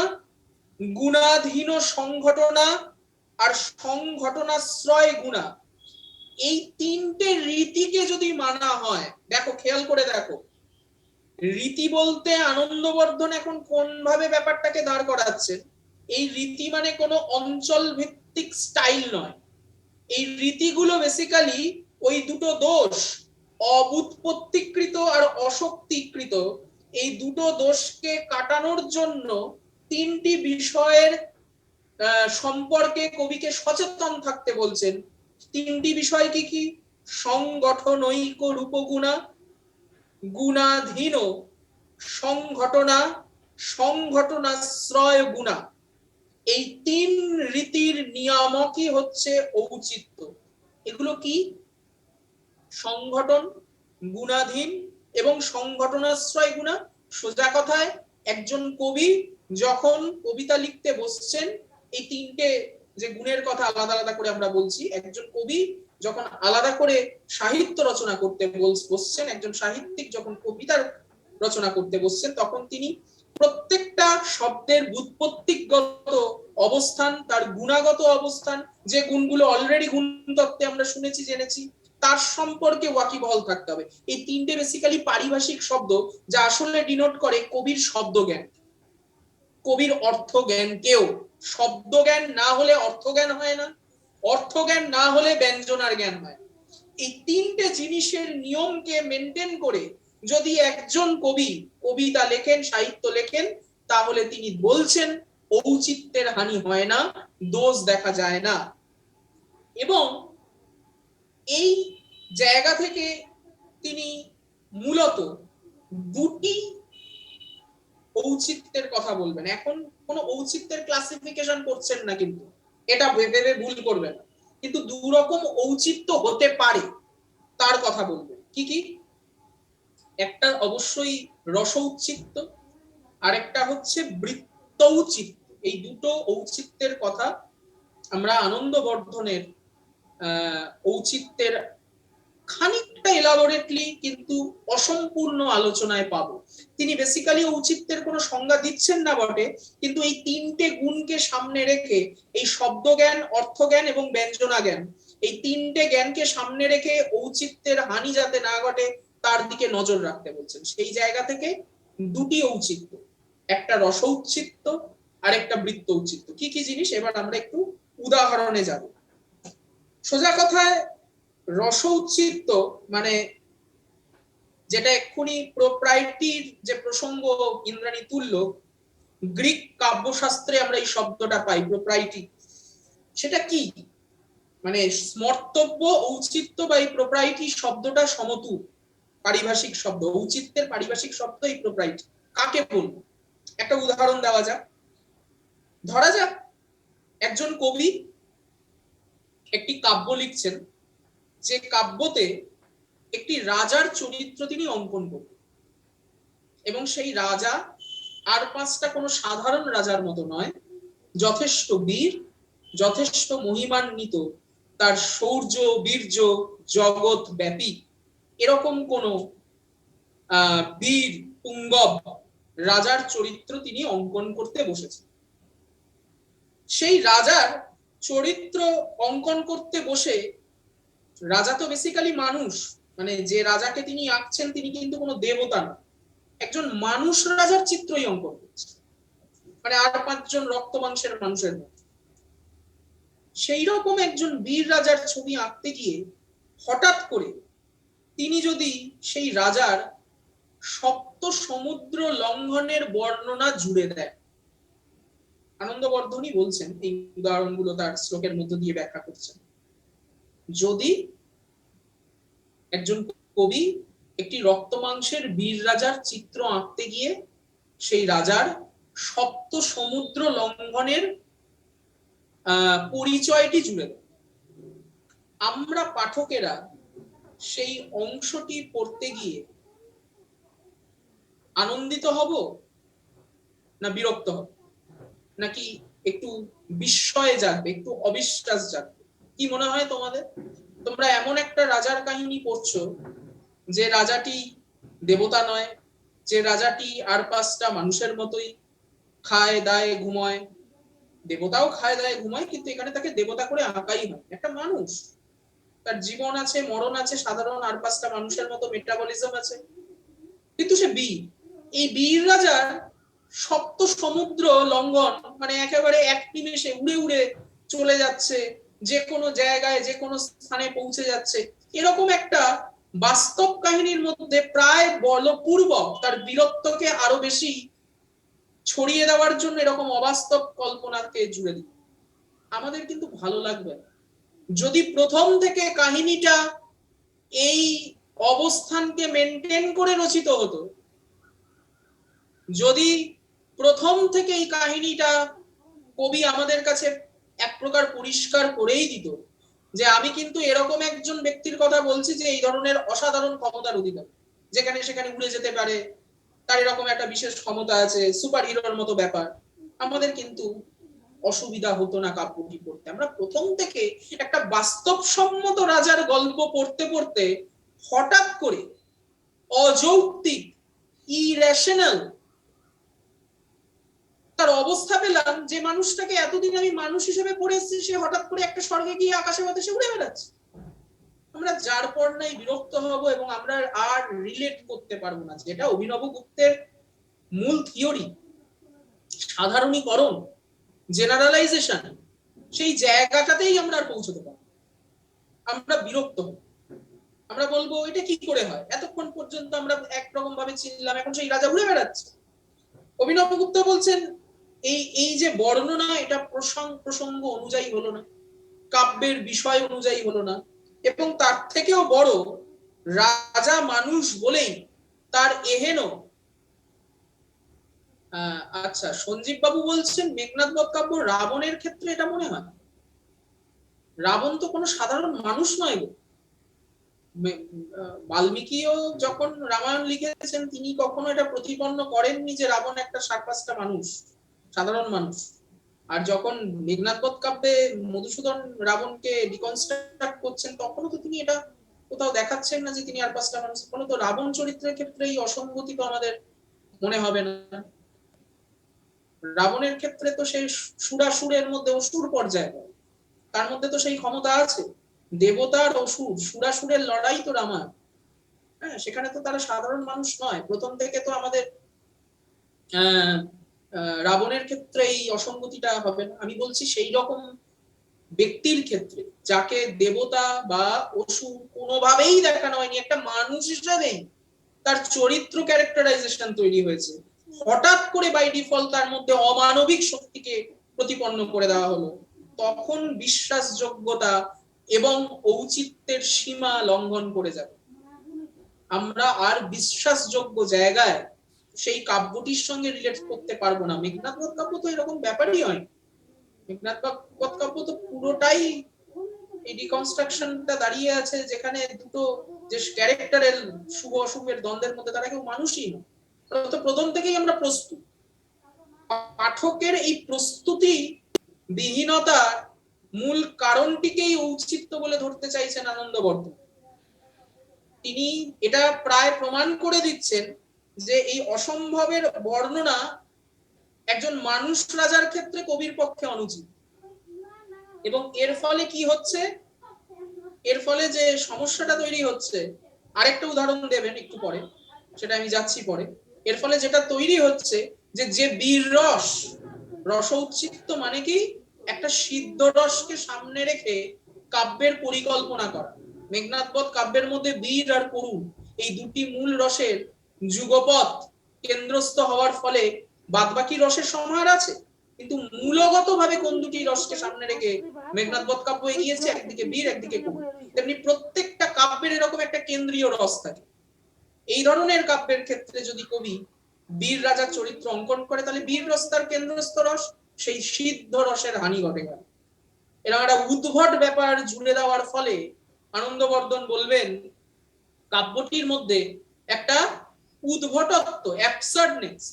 গুণাধীন সংঘটনা, আর সংঘটনাশ্রয় গুণা। এই তিনটে রীতিকে যদি মানা হয়, দেখো খেয়াল করে দেখো, রীতি বলতে আনন্দবর্ধন এখন কোন ভাবে ব্যাপারটাকে দাঁড় করাচ্ছেন, এই রীতি মানে কোনো অঞ্চল ভিত্তিক স্টাইল নয়, এই রীতিগুলো বেসিক্যালি ওই দুটো দোষ, অবুৎপত্তিকৃত আর অশক্তিকৃত, এই দুটো দোষকে কাটানোর জন্য তিনটি বিষয়ের সম্পর্কে কবিকে সচেতন থাকতে বলছেন। তিনটি বিষয় কি কি? সংগঠনৈক রূপগুণা, গুণাধীন সংঘটনা, সংঘটনাশ্রয় গুণা। এই তিন রীতির নিয়ামকই হচ্ছে ঔচিত্য। এগুলো কি? সংগঠন, গুণাধীন এবং সংঘটনাশ্রয় গুণা। সোজা কথায় একজন কবি যখন কবিতা লিখতে বসছেন, এই তিনটে যে গুণের কথা আলাদা আলাদা করে আমরা বলছি, একজন কবি যখন আলাদা করে সাহিত্য রচনা করতে বসছেন, একজন সাহিত্যিক যখন কবিতার রচনা করতে বসছেন, তখন তিনি প্রত্যেকটা শব্দের ব্যুৎপত্তিগত অবস্থান, তার গুণাগত অবস্থান, যে গুণগুলো অলরেডি গুণতত্ত্বে আমরা শুনেছি জেনেছি, তার সম্পর্কে ওয়াকিবহাল থাকতে হবে। এই তিনটে বেসিক্যালি পারিভাষিক শব্দ, যা আসলে ডিনোট করে কবির শব্দ জ্ঞান, কবির অর্থ জ্ঞান। কেউ শব্দ জ্ঞান না হলে অর্থ জ্ঞান হয় না, অর্থ জ্ঞান না হলে ব্যঞ্জনার জ্ঞান হয়। এই তিনটে জিনিসের নিয়মকে মেনটেন করে যদি একজন কবি কবিতা লেখেন, সাহিত্য লেখেন, তাহলে তিনি বলছেন ঔচিত্যের হানি হয় না, দোষ দেখা যায় না। এবং এই জায়গা থেকে তিনি মূলত দুটি ঔচিত্যের কথা বলবেন। এখন কোন ঔচিত্যের ক্লাসিফিকেশন করছেন না, কিন্তু এটা ভেবে ভুল করবেন। কিন্তু দু রকম ঔচিত্য হতে পারে তার কথা বলবেন। কি কি? একটা অবশ্যই রসৌচিত্য, আর একটা হচ্ছে বৃত্তৌচিত্য। এই দুটো ঔচিত্যের কথা আমরা আনন্দবর্ধনের ঔচিত্যের খানিকটা এলাবোরেটলি কিন্তু অসম্পূর্ণ আলোচনায় পাবো। তিনি বেসিক্যালি ঔচিত্যের কোনো সংজ্ঞা দিচ্ছেন না বটে, কিন্তু এই তিনটে গুণকে সামনে রেখে, এই শব্দজ্ঞান, অর্থজ্ঞান এবং ব্যঞ্জনা জ্ঞান, এই তিনটে জ্ঞানকে সামনে রেখে ঔচিত্যের হানি যাতে না ঘটে তার দিকে নজর রাখতে বলছেন। সেই জায়গা থেকে দুটি ঔচিত্য, একটা রসৌচিত্য আর একটা বৃত্তৌচিত্য। কি কি জিনিস এবার আমরা একটু উদাহরণে যাব। সোজা কথায় রসৌচিত্য মানে যেটা এক্ষুনি প্রোপ্রাইটির যে প্রসঙ্গ ইন্দ্রাণী তুলল, গ্রিক কাব্যশাস্ত্রে আমরা এই শব্দটা পাই প্রোপ্রাইটি। সেটা কি? মানে স্মর্তব্য, ঔচিত্য বা এই প্রোপ্রাইটি শব্দটা সমতুল পারিভাষিক শব্দ। ঔচিত্যের পারিভাষিক শব্দ এই প্রোপ্রাইটি। কাকে বলবো? একটা উদাহরণ দেওয়া যাক। ধরা যাক একজন কবি একটি কাব্য লিখছেন, যে কাব্যতে একটি রাজার চরিত্র তিনি অঙ্কন করবেন, এবং সেই রাজা আর পাঁচটা কোনো সাধারণ রাজার মতো নয়, যথেষ্ট বীর, যথেষ্ট মহিমান্বিত, তার শৌর্য বীর্য জগৎ ব্যাপী এরকম কোন বীর পুঙ্গব রাজার চরিত্র তিনি অঙ্কন করতে বসেছেন। সেই রাজার চরিত্র অঙ্কন করতে বসে, রাজা তো বেসিক্যালি মানুষ, মানে যে রাজাকে তিনি আঁকছেন তিনি কিন্তু কোনো দেবতা না, একজন মানুষ রাজার চিত্রই অঙ্কন করছে, মানে আর পাঁচজন রক্ত মাংসের মানুষের মতো। সেই রকম একজন বীর রাজার ছবি আঁকতে গিয়ে হঠাৎ করে তিনি যদি সেই রাজার সপ্ত সমুদ্র লঙ্ঘনের বর্ণনা জুড়ে দেয়, আনন্দবর্ধনই বলছেন, এই উদাহরণগুলো তার শ্লোকের মধ্য দিয়ে ব্যাখ্যা করছেন, যদি একজন কবি একটি রক্ত মাংসের বীর রাজার চিত্র আঁকতে গিয়ে সেই রাজার সপ্ত সমুদ্র লঙ্ঘনের পরিচয়টি জুড়ে দেয়, আমরা পাঠকেরা সেই অংশটি পড়তে গিয়ে আনন্দিত হব না বিরক্ত হব, নাকি একটু বিস্ময়ে জাগবে, একটু অবিশ্বাস জাগবে? কি মনে হয় তোমাদের? তোমরা এমন একটা রাজার কাহিনী পড়ছো যে রাজাটি দেবতা নয়, যে রাজাটি আর পাঁচটা মানুষের মতোই খায় দায় ঘুমায়, দেবতাও খায় দায় ঘুমায়, কিন্তু এখানে তাকে দেবতা করে আঁকাই হয়, একটা মানুষ, তার জীবন আছে, মরণ আছে, সাধারণ আর পাঁচটা মানুষের মতো মেটাবলিজম আছে, কিন্তু সে বীর। এই বীর রাজার সপ্ত সমুদ্র লঙ্ঘন, মানে একেবারে এক নিমেষে উড়ে উড়ে চলে যাচ্ছে যে কোনো জায়গায় যে কোনো স্থানে পৌঁছে যাচ্ছে, এরকম একটা বাস্তব কাহিনীর মধ্যে প্রায় বলপূর্বক তার বীরত্বকে আরো বেশি ছড়িয়ে দেওয়ার জন্য এরকম অবাস্তব কল্পনাকে জুড়ে দিই। আমাদের কিন্তু ভালো লাগবে যদি প্রথম থেকে কাহিনীটা এই অবস্থানকে মেনটেন করে রচিত হতো, যদি প্রথম থেকে এই কাহিনীটা কবি আমাদের কাছে এক প্রকার পরিষ্কার করেই দিত যে আমি কিন্তু এরকম একজন ব্যক্তির কথা বলছি যে এই ধরনের অসাধারণ ক্ষমতার অধিকারী, যেখানে সেখানে উড়ে যেতে পারে, তার এরকম একটা বিশেষ ক্ষমতা আছে, সুপার হিরোর মতো ব্যাপার, আমাদের কিন্তু অসুবিধা হতো না কাব্যটি পড়তে। আমরা প্রথম থেকে একটা বাস্তবসম্মত রাজার গল্প পড়তে পড়তে হঠাৎ করে অযৌক্তিক, ইরেশনাল তার অবস্থা পেলাম, যে মানুষটাকে এতদিন আমি মানুষ হিসেবে পড়ে এসেছি, সে হঠাৎ করে একটা স্বর্গে গিয়ে আকাশে বাতাসে উড়ে বেড়াচ্ছে। আমরা যার পর নাই বিরক্ত হব এবং আমরা আর রিলেট করতে পারবো না। যেটা অভিনব গুপ্তের মূল থিওরি, সাধারণীকরণ, জেনারেলাইজেশন, সেই জায়গাটাতেই আমরা আর পৌঁছতে পারবো। আমরা বিরক্ত হব, আমরা বলবো এটা কি করে হয়, এতক্ষণ পর্যন্ত আমরা একরকম ভাবে চিনলাম, এখন সেই রাজা উড়ে বেড়াচ্ছে। অভিনব গুপ্ত বলছেন এই এই যে বর্ণনা, এটা প্রসঙ্গ অনুযায়ী হলো না, কাব্যের বিষয় অনুযায়ী হলো না, এবং তার থেকেও বড়, রাজা মানুষ বলেই তার এহেন। আচ্ছা, সঞ্জীব বাবু বলছেন মেঘনাদ বধ কাব্য রাবণের ক্ষেত্রে এটা মনে হয়। রাবণ তো কোনো সাধারণ মানুষ নয় গো। বাল্মীকিও যখন রামায়ণ লিখেছেন তিনি কখনো এটা প্রতিপন্ন করেননি যে রাবণ একটা সার্কাসটা মানুষ, সাধারণ মানুষ। আর যখন মেঘনাদ বধ কাব্যে মধুসূদন রাবণকে ডিকনস্ট্রাক্ট করছেন, তখনও তো তিনি এটা কোথাও দেখাচ্ছেন না যে তিনি আর পাঁচটা মানুষ। ফলত রাবণ চরিত্রের ক্ষেত্রে এই অসঙ্গতি তো আমাদের মনে হবে না। রাবণের ক্ষেত্রে তো সেই সুরাসুরের মধ্যে অসুর পর্যায়ে, তার মধ্যে তো সেই ক্ষমতা আছে, দেবতার অসুর, সুরাসুরের লড়াই তো রামায়ণ। হ্যাঁ, সেখানে তো তারা সাধারণ মানুষ নয়। প্রথম থেকে তো আমাদের রাবণের ক্ষেত্রে এই অসঙ্গতিটা হবে না। আমি বলছি সেই রকম ব্যক্তির ক্ষেত্রে যাকে দেবতা বা অসুর কোনোভাবেই দেখানো হয়নি, একটা মানুষ হিসেবেই তার চরিত্র ক্যারেক্টারাইজেশন তৈরি হয়েছে, হঠাৎ করে বাই ডিফল্ট তার মধ্যে অমানবিক শক্তিকে প্রতিপন্ন করে দেওয়া হলো, তখন বিশ্বাসযোগ্যতা এবং ঔচিত্যের সীমা লঙ্ঘন করে যাবে। আমরা আর বিশ্বাসযোগ্য জায়গায় সেই কাব্যটির সঙ্গে রিলেট করতে পারবো না। মেঘনাদ বধ কাব্য তো এরকম ব্যাপারই হয়। মেঘনাদ বধ কাব্য তো পুরোটাই এই ডিকনস্ট্রাকশনটা দাঁড়িয়ে আছে, যেখানে দুটো যে ক্যারেক্টারের শুভ অশুভের দ্বন্দ্বের মধ্যে তারা কেউ মানুষই না। তো প্রথম থেকেই আমরা প্রস্তুত। পাঠকের এই প্রস্তুতি বিহীনতার মূল কারণটিকেই ঔচিত্য বলে ধরতে চাইছেন আনন্দবর্ধন। তিনি এটা প্রায় প্রমাণ করে দিচ্ছেন যে এই অসম্ভবের বর্ণনা একজন মানুষ রাজার ক্ষেত্রে কবির পক্ষে অনুচিত। এবং এর ফলে কি হচ্ছে, এর ফলে যে সমস্যাটা তৈরি হচ্ছে, আরেকটা উদাহরণ দেবেন একটু পরে, সেটা আমি যাচ্ছি পরে। এর ফলে যেটা তৈরি হচ্ছে যে বীর রস, রসৌচিত্য মানে কি, একটা সিদ্ধ রসকে সামনে রেখে কাব্যের পরিকল্পনা করা। মেঘনাদ বধ কাব্যের মধ্যে বীর আর করুণ এই দুটি মূল রসের যুগপৎ কেন্দ্রস্থ হওয়ার ফলে বাদবাকি রসের সমাহার আছে, কিন্তু মূলগত ভাবে কোন দুটি রসকে সামনে রেখে মেঘনাদ বধ কাব্য এগিয়েছে, একদিকে বীর একদিকে করুণ। তেমনি প্রত্যেকটা কাব্যের এরকম একটা কেন্দ্রীয় রস থাকে। এই ধরনের কাব্যের ক্ষেত্রে যদি কবি বীর রাজার চরিত্র অঙ্কন করে, তাহলে বীর রস তার কেন্দ্রস্থ রস, সেই সিদ্ধ রসের হানি ঘটে গেল। এরকম একটা উদ্ভট ব্যাপার জুড়ে দেওয়ার ফলে আনন্দবর্ধন বলবেন কাব্যটির মধ্যে একটা উদ্ভটত্ব, অ্যাবসার্ডনেস,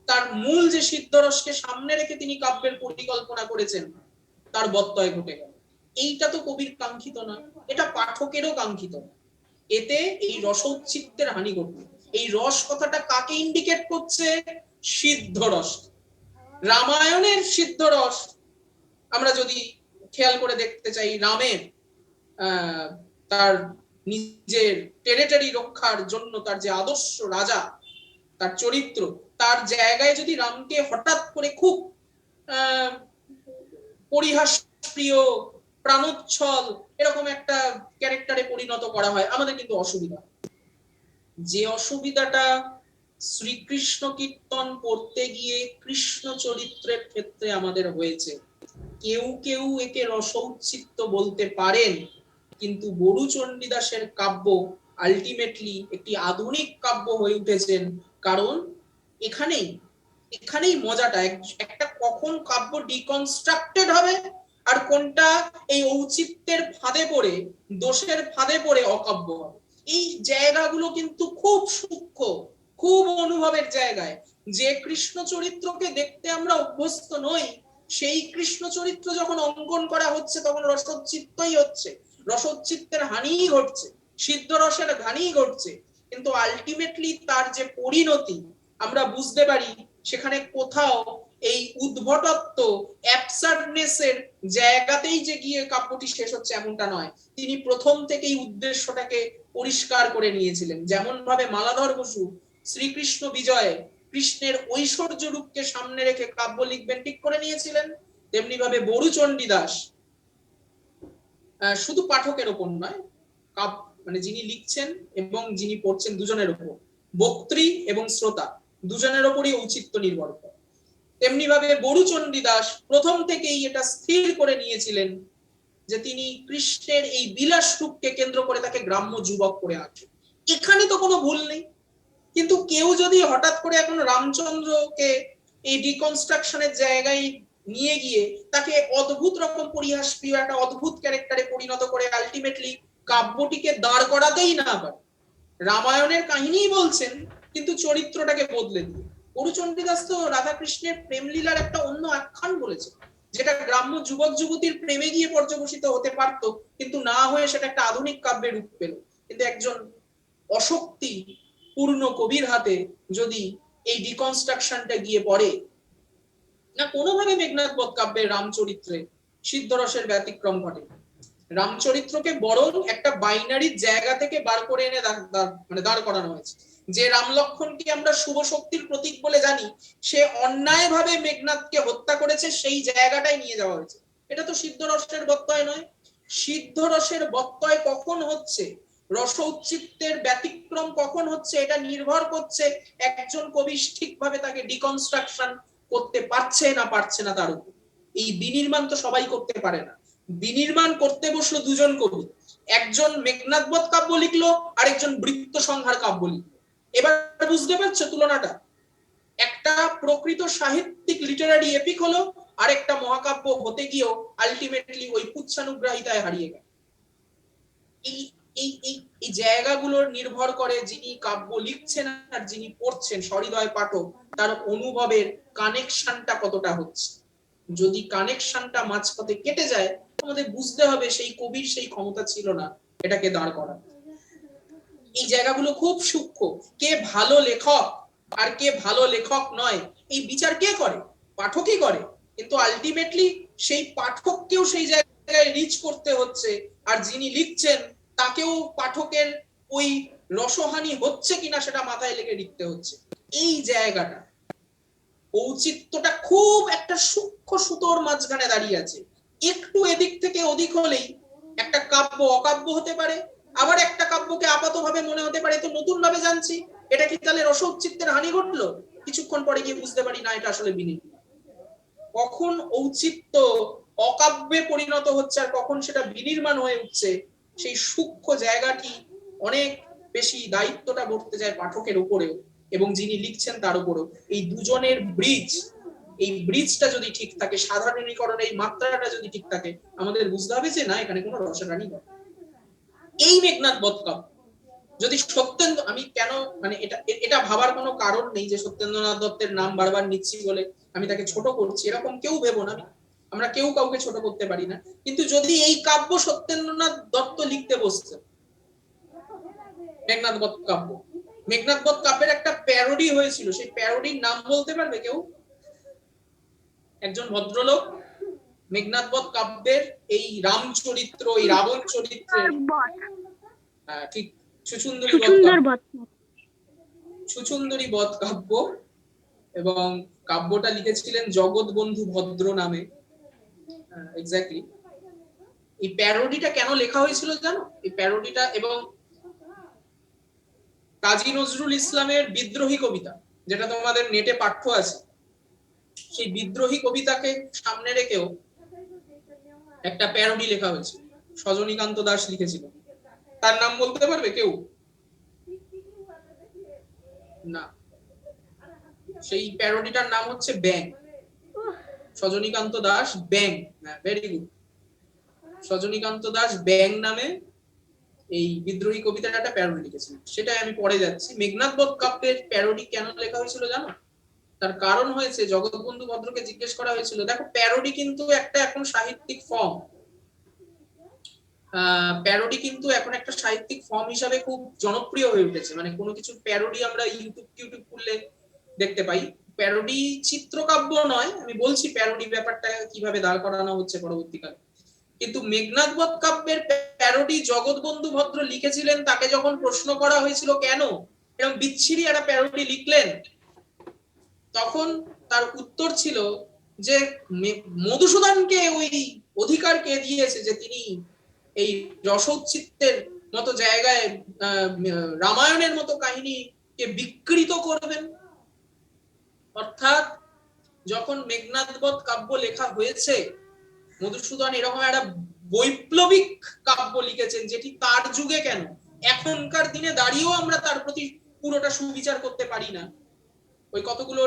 তার মূল যে সিদ্ধ রসকে সামনে রেখে তিনি কাব্যের পরিকল্পনা করেছেন তার ব্যত্যয় ঘটে গেল। এইটা তো কবির কাঙ্ক্ষিত না, এটা পাঠকেরও কাঙ্ক্ষিত না। এতে এই রসৌচিত্যের হানি ঘটবে। এই রস কথাটা কাকে ইন্ডিকেট করছে? সিদ্ধ রস। রামায়ণের সিদ্ধ রস আমরা যদি খেয়াল করে দেখতে চাই, রামের তার নিজের টেরিটরি রক্ষার জন্য তার যে আদর্শ রাজা, তার চরিত্র, তার জায়গায় যদি রামকে হঠাৎ করে খুব পরিহাস প্রিয় প্রাণোচ্ছল এরকম একটা ক্যারেক্টারে পরিণত করা হয়, আমাদের কিন্তু অসুবিধা। যে অসুবিধাটা শ্রীকৃষ্ণ কীর্তন করতে গিয়ে কৃষ্ণ চরিত্রের ক্ষেত্রে আমাদের হয়েছে, কেউ কেউ একে রসৌচ্ছিত্ত বলতে পারেন, কিন্তু বড়ু চণ্ডীদাসের কাব্য আলটিমেটলি একটি আধুনিক কাব্য হয়ে উঠেছেন। কারণ এখানেই মজাটা, একটা কখন কাব্য ডিকনস্ট্রাক্টেড হবে আর কোনটা এই ঔচিত্যের ফাঁদে পড়ে, দোষের ফাঁদে পড়ে অকাব্য হবে। এই জায়গাগুলো কিন্তু খুব সূক্ষ্ম, খুব অনুভবের জায়গায়। যে কৃষ্ণ চরিত্রকে দেখতে আমরা অভ্যস্ত নই, সেই কৃষ্ণ চরিত্র যখন অঙ্কন করা হচ্ছে তখন রসোচ্চিত্তই হচ্ছে, রসোচ্চিত্তের হানিই ঘটছে, সিদ্ধ রসের হানিই ঘটছে। কিন্তু আলটিমেটলি তার যে পরিণতি আমরা বুঝতে পারি, সেখানে কোথাও এই উদ্ভটত্ব, অ্যাবসার্ডনেসের জায়গাতেই যে গিয়ে কাব্যটি শেষ হচ্ছে এমনটা নয়। তিনি প্রথম থেকেই উদ্দেশ্যটাকে পরিষ্কার করে নিয়েছিলেন। যেমন ভাবে মালাধর বসু শ্রীকৃষ্ণ বিজয়ে কৃষ্ণের ঐশ্বর্য রূপকে সামনে রেখে কাব্য লিখবেন ঠিক করে নিয়েছিলেন, তেমনি ভাবে বড়ু চণ্ডীদাস শুধু পাঠকের ওপর নয়, মানে যিনি লিখছেন এবং যিনি পড়ছেন দুজনের উপর, বক্তৃ এবং শ্রোতা দুজনের ওপরই ঔচিত্য নির্ভর করে। তেমনি ভাবে বড়ু চণ্ডীদাস প্রথম থেকেই এটা স্থির করে নিয়েছিলেন যে তিনি কৃষ্ণের এই বিলাস রূপকে কেন্দ্র করে তাকে গ্রাম্য যুবক করে আঁকছেন। এখানে তো কোনো ভুল নেই। কিন্তু কেউ যদি হঠাৎ করে এখন রামচন্দ্রকে এই ডিকনস্ট্রাকশনের জায়গায় নিয়ে গিয়ে তাকে অদ্ভুত রকম পরিহাস প্রিয় একটা অদ্ভুত ক্যারেক্টারে পরিণত করে আলটিমেটলি কাব্যটিকে দাঁড় করাতেই না পারে, রামায়ণের কাহিনী বলছেন কিন্তু চরিত্রটাকে বদলে দিয়ে। বড়ু চণ্ডীদাস তো রাধাকৃষ্ণের প্রেম লীলার একটা অন্য আখ্যান বলেছে, যেটা গ্রাম্য যুবক যুবতীর প্রেমে গিয়ে পর্যবসিত হতে পারত, কিন্তু না হয়ে সেটা একটা আধুনিক কাব্যের রূপ পেল। কিন্তু একজন অশক্তি পূর্ণ কবির হাতে যদি এই ডিকনস্ট্রাকশনটা গিয়ে পড়ে না, কোনোভাবে মেঘনাদ বধ কাব্যের রামচরিত্রে সিদ্ধরসের ব্যতিক্রম ঘটে। রামচরিত্রকে বরং একটা বাইনারির জায়গা থেকে বার করে এনে মানে দাঁড় করানো হয়েছে। যে রাম লক্ষণকে আমরা শুভ শক্তির প্রতীক বলে জানি, সে অন্যায়ভাবে মেঘনাদকে হত্যা করেছে, সেই জায়গাটাই নিয়ে যাওয়া হয়েছে। এটা তো সিদ্ধরসের বত্যয় নয়। সিদ্ধরসের বত্যয় কখন হচ্ছে, রসৌচ্চিত্তের ব্যতিক্রম কখন হচ্ছে, এটা নির্ভর করছে একজন কবি ঠিকভাবে তাকে ডিকনস্ট্রাকশন করতে পারছে না পারছে না তার উপর। এই বিনির্মাণ তো সবাই করতে পারে না। বিনির্মাণ করতে বসলো দুজন কবি, একজন মেঘনাদ বধ কাব্য লিখলো, আরেকজন বৃত্ত সংহার কাব্য লিখলো। এবার বুঝতে পারছো তুলনাটা? একটা প্রকৃত সাহিত্যিক লিটারারি এপিক হলো, আরেকটা মহাকাব্য হতে গিয়েও আলটিমেটলি ওই পুচ্ছানুগ্রাহিতায় হারিয়ে গেল। এই জায়গাগুলোর নির্ভর করে যিনি কাব্য লিখছেন আর যিনি পড়ছেন সহৃদয় পাঠক, তার অনুভবের কানেকশনটা কতটা হচ্ছে। যদি কানেকশনটা মাঝপথে কেটে যায়, আমাদের বুঝতে হবে সেই কবির সেই ক্ষমতা ছিল না এটাকে দাঁড় করা। এই জায়গাগুলো খুব সূক্ষ্ম। কে ভালো লেখক আর কে ভালো লেখক নয়, এই বিচার কে করে? পাঠকই করে। কিন্তু আলটিমেটলি সেই পাঠককেও সেই জায়গায় রিচ করতে হচ্ছে, আর যিনি লিখছেন তাকেও পাঠকের ওই রসহানি হচ্ছে কিনা সেটা মাথায় লেগে লিখতে হচ্ছে। এই জায়গাটা, ঔচিত্যটা খুব একটা সূক্ষ্ম সুতোর মাঝখানে দাঁড়িয়ে আছে। একটু এদিক থেকে ওদিক হলেই একটা কাব্য অকাব্য হতে পারে, আবার একটা কাব্যকে আপাতভাবে মনে হতে পারে তো নতুন ভাবে জানছি, এটা কি তাহলে রসৌচিত্যের হানি ঘটলো? কিছুক্ষণ পরে গিয়ে বুঝতে পারি না, এটা আসলে বিনির্মাণ। কখন ঔচিত্য অকাব্যে পরিণত হচ্ছে আর কখন সেটা বিনির্মাণ হয়ে উঠছে, সেই সূক্ষ্ম জায়গাটি অনেক বেশি দায়িত্বটা বর্তে যায় পাঠকের উপরেও এবং যিনি লিখছেন তার উপরেও। এই দুজনের ব্রিজ, এই ব্রিজটা যদি ঠিক থাকে, সাধারণীকরণ এই মাত্রাটা যদি ঠিক থাকে, আমাদের বুঝতে হবে যে না, এখানে কোনো রসায়নী নেই। এই মেঘনাদ বধ কাব্য যদি সত্যেন্দ্র, আমি কেন মানে এটা ভাবার কোনো কারণ নেই যে সত্যেন্দ্রনাথ দত্তের নাম বারবার নিচ্ছি বলে আমি তাকে ছোট করছি, এরকম কেউ ভেবো না। আমরা কেউ কাউকে ছোট করতে পারি না। কিন্তু যদি এই কাব্য সত্যেন্দ্রনাথ দত্ত লিখতে বসতেন, মেঘনাদ বধ কাব্য, মেঘনাদ বধ কাব্যের একটা প্যারোডি হয়েছিল, সেই প্যারোডির নাম বলতে পারবে কেউ? একজন ভদ্রলোক মেঘনাদ বধ কাব্যের এই রামচরিত্র, এই রাবণ চরিত্রের ঠিক সুচুন্দরী বধ কাব্য, এবং কাব্যটা লিখেছিলেন জগৎ বন্ধু ভদ্র নামে। এক্স্যাক্টলি এই প্যারোডিটা কেন লেখা হয়েছিল জানো? এই প্যারোডিটা এবং কাজী নজরুল ইসলামের বিদ্রোহী কবিতা, যেটা তোমাদের নেটে পাঠ্য আছে, সেই বিদ্রোহী কবিতাকে সামনে রেখেও একটা প্যারোডি লেখা হয়েছে, সজনীকান্ত দাস লিখেছিল। তার নাম বলতে পারবে কেউ? না, সেই প্যারোডিটার নাম হচ্ছে ব্যাং। সজনীকান্ত দাস ব্যাং, ভেরি গুড। সজনীকান্ত দাস ব্যাং নামে এই বিদ্রোহী কবিতাটা একটা প্যারোডি লিখেছিলেন, সেটাই আমি পড়ে যাচ্ছি। মেঘনাদ বধ কাব্যের প্যারোডি কেন লেখা হয়েছিল জানো? তার কারণ হয়েছে, জগৎবন্ধু ভদ্রকে জিজ্ঞেস করা হয়েছিল, দেখো প্যারোডি কিন্তু একটা এখন সাহিত্যিক ফর্ম, প্যারোডি কিন্তু এখন একটা সাহিত্যিক ফর্ম হিসাবে খুব জনপ্রিয় হয়ে উঠেছে। মানে কোনো কিছু প্যারোডি আমরা ইউটিউব খুললে দেখতে পাই। প্যারোডি চিত্রকাব্য নয়, আমি বলছি প্যারোডি ব্যাপারটা কিভাবে দাঁড় করানো হচ্ছে পরবর্তীকালে। কিন্তু মেঘনাদ বধ কাব্যের প্যারোডি জগৎবন্ধু ভদ্র লিখেছিলেন, তাকে যখন প্রশ্ন করা হয়েছিল কেন এরকম বিচ্ছিরি একটা প্যারোডি লিখলেন, তখন তার উত্তর ছিল যে মধুসূদনকে ওই অধিকার কে দিয়েছে যে তিনি এই রসোচ্চিত্তের মতো জায়গায় রামায়ণের মতো কাহিনীকে বিকৃত করবেন। অর্থাৎ যখন মেঘনাদ বধ কাব্য লেখা হয়েছে, মধুসূদন এরকম একটা বৈপ্লবিক কাব্য লিখেছেন, যেটি তার যুগে কেন এখনকার দিনে দাঁড়িয়েও আমরা তার প্রতি পুরোটা সুবিচার করতে পারি না। ওই কতগুলো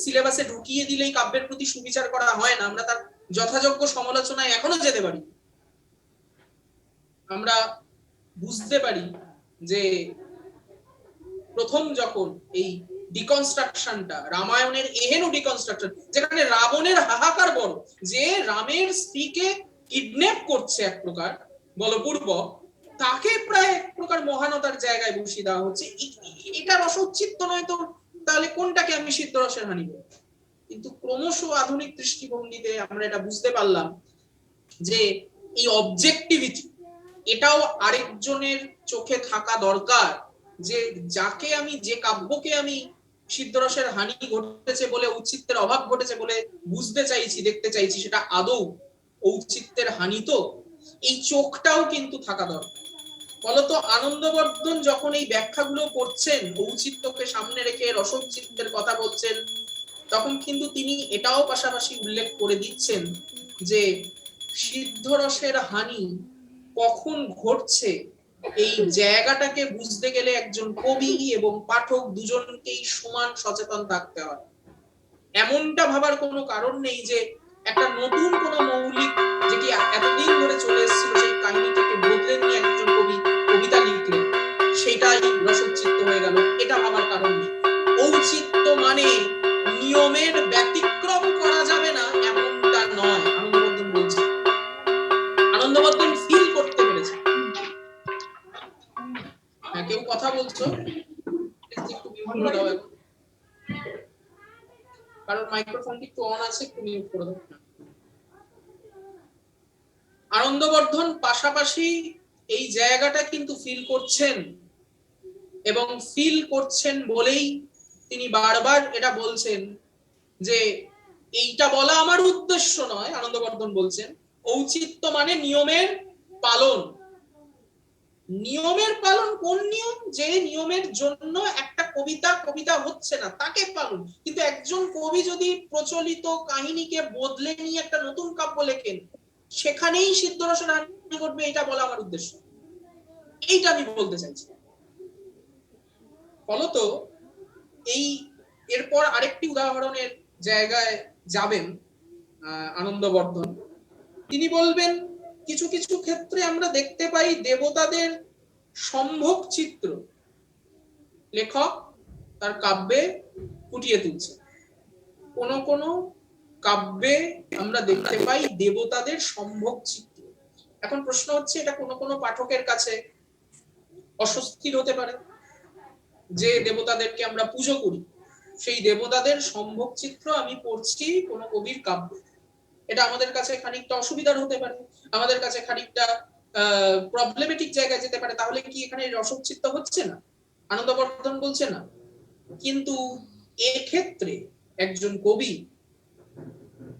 সিলেবাসে ঢুকিয়ে দিলেই কাব্যের প্রতি সুবিচার করা হয় না, আমরা তার যথাযোগ্য সমালোচনায় এখনো যেতে পারি। আমরা বুঝতে পারি যে প্রথম যখন এই ডিকনস্ট্রাকশনটা, রামায়ণের এহেন ডিকনস্ট্রাকশন, যেখানে রাবণের হাহাকার বড়, যে রামের স্ত্রীকে কিডন্যাপ করছে এক প্রকার বলপূর্বক, তাকে প্রায় এক প্রকার মহানতার জায়গায় বসিয়ে দেওয়া হচ্ছে। এটা রসোচ্চিত্ত নয় তো তাহলে কোনটাকে আমি সিদ্ধ রসের হানি বলবো? কিন্তু ক্রমশ আধুনিক দৃষ্টিভঙ্গিতে আমরা এটা বুঝতে পারলাম যে এই অবজেক্টিভিটি, এটাও আরেকজনের চোখে থাকা দরকার। যে যাকে আমি, যে কাব্যকে আমি সিদ্ধরসের হানি ঘটেছে বলে, ঔচিত্যের অভাব ঘটেছে বলে বুঝতে চাইছি, দেখতে চাইছি, সেটা আদৌ ঔচিত্যের হানি তো? এই চোখটাও কিন্তু থাকা দরকার। ফলত আনন্দবর্ধন যখন এই ব্যাখ্যাগুলো করছেন, ঔচিত্যকে সামনে রেখে রসচিত্তের কথা বলছেন, তখন কিন্তু তিনি এটাও পাশাপাশি উল্লেখ করে দিচ্ছেন যে সিদ্ধরসের হানি কখন ঘটছে, এই জায়গাটাকে বুঝতে গেলে একজন কবি এবং পাঠক দুজনকেই সমান সচেতন থাকতে হয়। এমনটা ভাবার কোনো কারণ নেই যে একটা নতুন কোনো মৌলিক, যেটি এতদিন ধরে চলে এসেছিল, সেই কাহিনীটাকে বদলে নিয়ে একজন কবি কবিতা লিখলেন, সেটাই রসচিত্ত হয়ে গেল, এটা ভাবার কারণ নেই। ঔচিত্য মানে নিয়মের ব্যতিক্রম করা যাবে না এমনটা নয়, আনন্দবর্ধন বলছে। আনন্দবর্ধন ফিল করতে পেরেছে। হ্যাঁ, কেউ কথা বলছো? একটু মিউট করে দাও এখন, কারণ মাইক্রোফোনটি একটু অন আছে, একটু মিউট করে দাও। আনন্দবর্ধন পাশাপাশি এই জায়গাটা কিন্তু ফিল করছেন, এবং ফিল করছেন বলেই তিনি বারবার এটা বলছেন যে এইটা বলা আমার উদ্দেশ্য নয়। আনন্দবর্ধন বলছেন ঔচিত্য মানে নিয়মের পালন। নিয়মের পালন কোন নিয়ম? যে নিয়মের জন্য একটা কবিতা হচ্ছে না, তাকে পালন। কিন্তু একজন কবি যদি প্রচলিত কাহিনীকে বদলে নিয়ে একটা নতুন কাব্য লেখেন, সেখানেই সিদ্ধরসের হানি ঘটবে, এটা বলা আমার উদ্দেশ্য, এইটা আমি বলতে চাইছি। ফলত এই এরপর আরেকটি উদাহরণের জায়গায় যাবেন আনন্দবর্ধন। তিনি বলবেন কিছু কিছু ক্ষেত্রে আমরা দেখতে পাই দেবতাদের সম্ভোগ চিত্র লেখক তার কাব্যে ফুটিয়ে তুলছে। কোন কোন কাব্যে আমরা দেখতে পাই দেবতাদের সম্ভোগ চিত্র। এখন প্রশ্ন হচ্ছে, এটা কোন কোন পাঠকের কাছে অস্বস্তির হতে পারে যে দেবতাদেরকে আমরা পুজো করি, সেই দেবতাদের সম্ভোগ চিত্র আমি পড়ছি কোন কবির কাব্য, এটা আমাদের কাছে খানিকটা অসুবিধার হতে পারে, আমাদের কাছে খানিকটা প্রবলেমেটিক জায়গায় যেতে পারে। তাহলে কি এখানে রসচিত্ত হচ্ছে না? আনন্দবর্ধন বলছে না। কিন্তু এক্ষেত্রে একজন কবি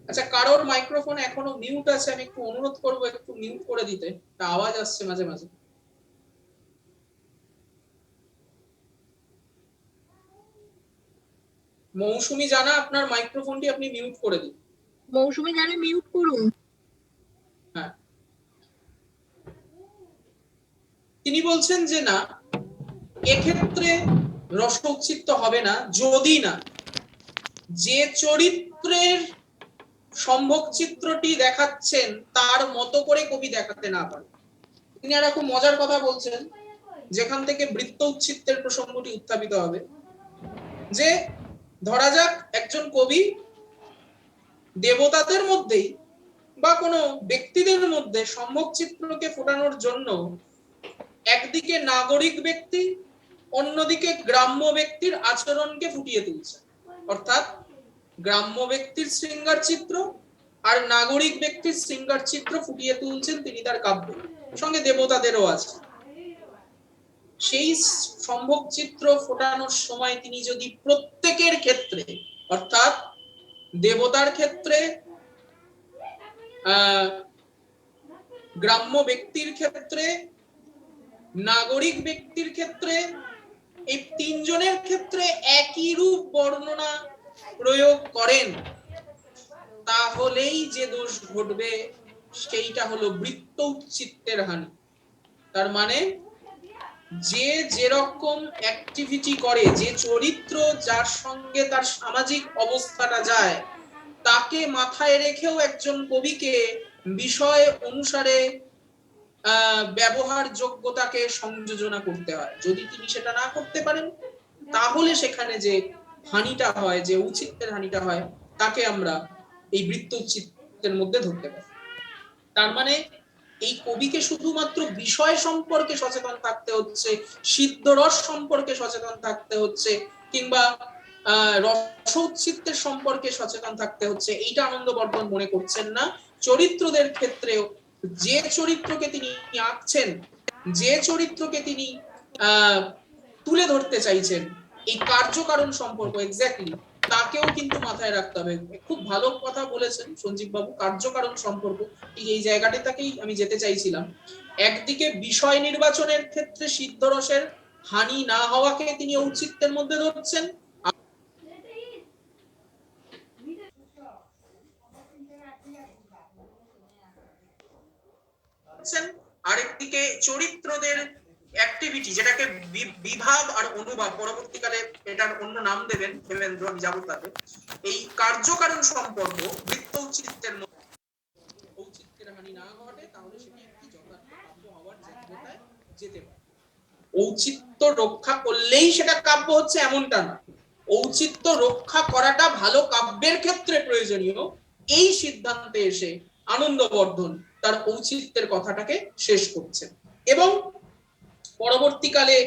আচ্ছা, কারোর মাইক্রোফোন এখনো মিউট আছে, আমি একটু অনুরোধ করবো একটু মিউট করে দিতে, আওয়াজ আসছে মাঝে মাঝে। মৌসুমী জানা, আপনার মাইক্রোফোনটি আপনি মিউট করে দিন। মৌসুমী জানা মিউট করুন। হ্যাঁ, তিনি বলছেন যে না, এক্ষেত্রে রসৌচিত্য হবে না যদি না যে চরিত্রের সম্ভোগ চিত্রটি দেখাচ্ছেন তার মতো করে কবি দেখাতে না পারে। তিনি আর খুব মজার কথা বলছেন, যেখান থেকে বৃত্ত উচ্চিত্তের প্রসঙ্গটি উত্থাপিত হবে, যে ধরা যাক একজন কবি দেবতাদের মধ্যেই বা কোনো ব্যক্তিদের মধ্যে সম্ভোগ চিত্রকে ফোটানোর জন্য একদিকে নাগরিক ব্যক্তি, অন্যদিকে গ্রাম্য ব্যক্তির আচরণকে ফুটিয়ে তুলছে। অর্থাৎ গ্রাম্য ব্যক্তির শৃঙ্গার চিত্র আর নাগরিক ব্যক্তির শৃঙ্গার চিত্র ফুটিয়ে তুলছেন তিনি তার কাব্যে, সঙ্গে দেবতাদেরও আছে। সেই সম্ভোগ চিত্র ফোটানোর সময় তিনি যদি প্রত্যেকের ক্ষেত্রে, অর্থাৎ দেবতার ক্ষেত্রে, গ্রাম্য ব্যক্তির ক্ষেত্রে, নাগরিক ব্যক্তির ক্ষেত্রে, এই তিনজনের ক্ষেত্রে একই রূপ বর্ণনা প্রয়োগ করেন, তাহলেই যে দোষ ঘটবে সেইটা হলো বৃত্ত উচ্চিত্তের হানি। তার মানে যে যেরকম অ্যাক্টিভিটি করে, যে চরিত্র যার সঙ্গে তার সামাজিক অবস্থাটা যায়, তাকে মাথায় রেখেও একজন কবিকে বিষয় অনুসারে ব্যবহার যোগ্যতাকে সংযোজনা করতে হয়। যদি তিনি সেটা না করতে পারেন, তাহলে সেখানে যে হানিটা হয়, যে উচিতের হানিটা হয়, তাকে আমরা এই বৃত্ত উচিতের মধ্যে ধরতে পারি। তার মানে এই কবিকে শুধুমাত্র বিষয় সম্পর্কে সচেতন থাকতে হচ্ছে, সিদ্ধ রস সম্পর্কে সচেতন থাকতে হচ্ছে, কিংবা রসৌচিত্তের সম্পর্কে সচেতন থাকতে হচ্ছে, এইটা আনন্দবর্ধন মনে করছেন না। চরিত্রদের ক্ষেত্রেও যে চরিত্রকে তিনি আঁকছেন, যে চরিত্রকে তিনি তুলে ধরতে চাইছেন, এই কার্যকারণ সম্পর্ক এক্স্যাক্টলি তাকেও কিন্তু মাথায় রাখতে হবে। খুব ভালো কথা বলেছেন সঞ্জীব বাবু, কার্যকারণ সম্পর্ক, এই জায়গাটাতেই আমি যেতে চাইছিলাম। একদিকে বিষয় নির্বাচনের ক্ষেত্রে সিদ্ধরসের হানি না হওয়াকে তিনি ঔচিত্যের মধ্যে ধরছেন, আরেকদিকে চরিত্রদের অ্যাক্টিভিটি, যেটাকে বিভাব আর অনুভাব, পরবর্তীকালে এটার অন্য নাম দেবেন হেমেন্দ্র, আমি যাবো তাতে, এই কার্যকারণ সম্পর্ক বৃত্ত ঔচিত্যের মধ্যে ঔচিত্যের হানি না ঘটে, তাহলে সেটি একটি যথার্থ কাব্য হওয়ার যোগ্যতায় যেতে পারে। ঔচিত্য রক্ষা করলেই সেটা কাব্য হচ্ছে এমনটা না, ঔচিত্য রক্ষা করাটা ভালো কাব্যের ক্ষেত্রে প্রয়োজনীয়, এই সিদ্ধান্তে এসে আনন্দবর্ধন তার ঔচিত্যের কথাটাকে শেষ করছেন। এবং পরবর্তীকালে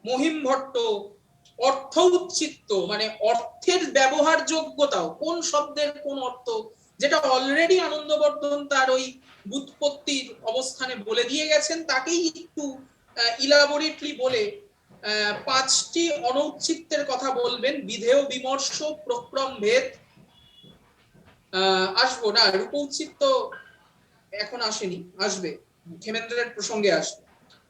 মহিম ভট্ট অর্থ উচ্চিত্ত, মানে অর্থের ব্যবহার যোগ্যতাও, কোন শব্দের কোন অর্থ, যেটা অলরেডি আনন্দবর্ধন তার ওই ব্যুৎপত্তির অবস্থানে বলে দিয়ে গেছেন, তাকেই একটু ইলাবোরেটলি বলে পাঁচটি অনৌচিত্যের কথা বলবেন। বিধেয় বিমর্ষ, প্রক্রম ভেদ, আসবো না, রূপৌচিত্য এখন আসেনি, আসবে, ক্ষেমেন্দ্রের প্রসঙ্গে আসবে।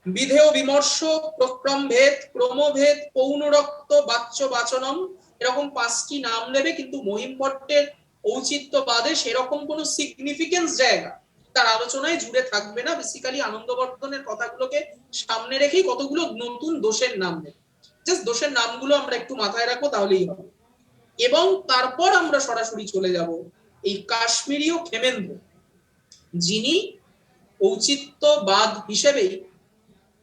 বিধেয় বিমর্ষ, প্রক্রম ভেদ, ক্রমভেদ, পৌনরক্ত, বাচ্য বাচনম, এরকম পাঁচটি নাম নেবে, কিন্তু মহিম ভট্টের ঔচিত্যবাদে সেরকম কোনো সিগনিফিকেন্স জায়গা তার আলোচনায় জুড়ে থাকবে না। বেসিক্যালি আনন্দবর্ধনের কথাগুলোকে সামনে রেখেই কতগুলো নতুন দোষের নাম নেবে, জাস্ট দোষের নামগুলো আমরা একটু মাথায় রাখবো, তাহলেই হবে। এবং তারপর আমরা সরাসরি চলে যাব এই কাশ্মীরীয় ক্ষেমেন্দ্র, যিনি ঔচিত্যবাদ হিসেবেই,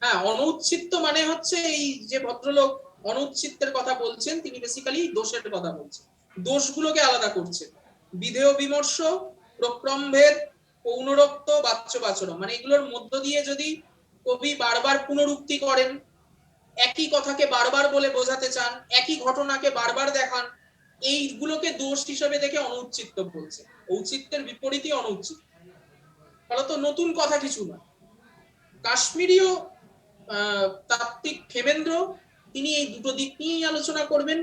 হ্যাঁ, অনৌচিত্য মানে হচ্ছে এই যে ভদ্রলোক অনৌচিত্যের কথা বলছেন, তিনি বেসিক্যালি দোষের কথা বলছেন, দোষগুলোকে আলাদা করছেন। বিধেয় বিমর্ষ, প্রক্রমভেদ, পৌনরক্ত, বাচ্য বাচরণ, মানে এগুলোর মধ্য দিয়ে যদি কবি বারবার পুনরুক্তি করেন, একই কথাকে বারবার বলে বোঝাতে চান, একই ঘটনাকে বারবার দেখান, এইগুলোকে দোষ হিসেবে দেখে অনৌচিত্য বলছে। ঔচিত্যের বিপরীতই অনৌচিত্য, ফলত নতুন কথা কিছু না। কাশ্মীরীয় তাত্ত্বিক ক্ষেমেন্দ্র তিনি এই দুটো দিক নিয়েই আলোচনা করবেন,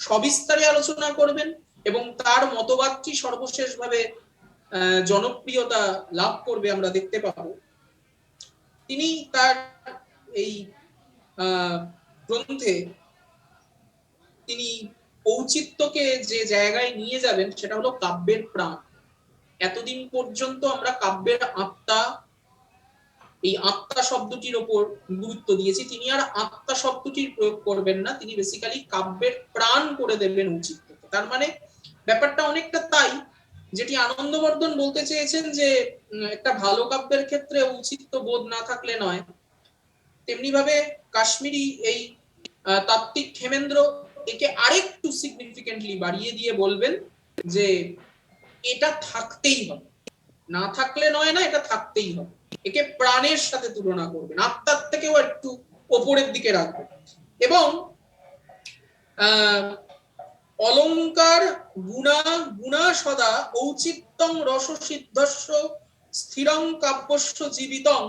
সবিস্তারে আলোচনা করবেন, এবং তার মতবাদটি সর্বশেষভাবে জনপ্রিয়তা লাভ করবে আমরা দেখতে পাবো। তিনি তার এই গ্রন্থে তিনি ঔচিত্যকে যে জায়গায় নিয়ে যাবেন সেটা হলো কাব্যের প্রাণ। এতদিন পর্যন্ত আমরা কাব্যের আত্মা, এই আত্মা শব্দটির ওপর গুরুত্ব দিয়েছি। তিনি আর আত্মা শব্দটির প্রয়োগ করবেন না, তিনি বেসিক্যালি কাব্যের প্রাণ করে দেবেন ঔচিত্যকে। তার মানে ব্যাপারটা অনেকটা তাই, যেটি আনন্দবর্ধন বলতে চেয়েছেন যে একটা ভালো কাব্যের ক্ষেত্রে ঔচিত্য বোধ না থাকলে নয়, তেমনি ভাবে কাশ্মীরি এই তাত্ত্বিক ক্ষেমেন্দ্র একে আরেকটু সিগনিফিকেন্টলি বাড়িয়ে দিয়ে বলবেন যে এটা থাকতেই হবে, না থাকলে নয়, না এটা থাকতেই হবে। একে প্রাণের সাথে তুলনা করবেন, আত্মার থেকেও একটু ওপরের দিকে রাখবেন। এবং অলংকার গুণা গুণা সদা ঔচিত্যং রসসিদ্ধস্য স্থিরং কাব্যস্য জীবিতং,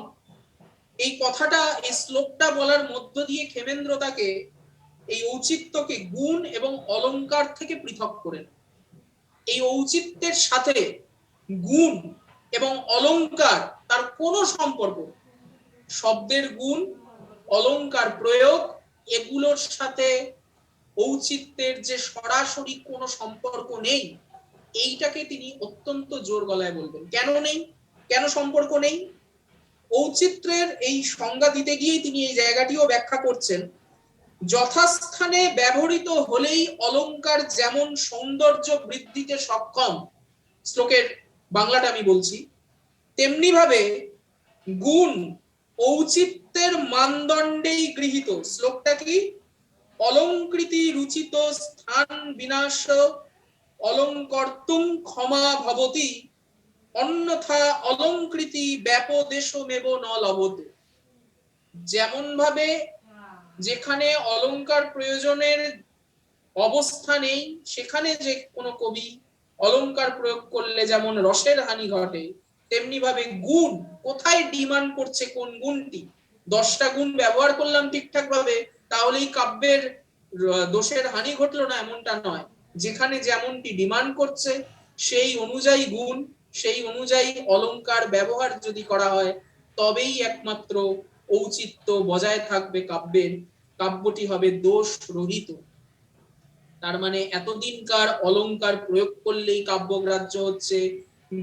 এই কথাটা, এই শ্লোকটা বলার মধ্য দিয়ে ক্ষেমেন্দ্র তাকে এই ঔচিত্যকে গুণ এবং অলংকার থেকে পৃথক করেন। এই ঔচিত্যের সাথে গুণ এবং অলংকার তার কোনো সম্পর্ক, শব্দের গুণ, অলংকার প্রয়োগ, এগুলোর সাথে ঔচিত্যের যে সরাসরি কোনো সম্পর্ক নেই, এইটাকে তিনি অত্যন্ত জোর গলায় বলবেন। কেন নেই, কেন সম্পর্ক নেই? ঔচিত্যের এই সংজ্ঞা দিতে গিয়ে তিনি এই জায়গাটিও ব্যাখ্যা করছেন। যথাস্থানে ব্যবহৃত হলেই অলংকার যেমন সৌন্দর্য বৃদ্ধিতে সক্ষম, শ্লোকের বাংলাটা আমি বলছি, তেমনি ভাবে গুণ ঔচিত্যের মানদণ্ডেই গৃহীত। শ্লোকটা কি? অলংকৃতি রুচিত স্থান বিনাশ অলংকর্তুম ক্ষমা ভবতি, অন্যথা অলংকৃতি ব্যাপদেশমেব ন লভতে। যেমন ভাবে যেখানে অলংকার প্রয়োজনের অবস্থা নেই, সেখানে যে কোনো কবি অলংকার প্রয়োগ করলে যেমন রসের হানি ঘটে, তেমনি ভাবে গুণ কোথায় ডিমান্ড করছে, কোন গুণটি, 10টা গুণ ব্যবহার করলাম ঠিকঠাক ভাবে তাহলেই কাব্যের দোষের হানি ঘটলো না, এমনটা নয়। যেখানে যেমনটি ডিমান্ড করছে সেই অনুযায়ী গুণ, সেই অনুযায়ী অলংকার ব্যবহার যদি করা হয়, তবেই একমাত্র ঔচিত্য বজায় থাকবে কাব্যের, কাব্যটি হবে দোষ রহিত। তার মানে এতদিনকার অলংকার প্রয়োগ করলেই কাব্যগ্রাহ্য হচ্ছে,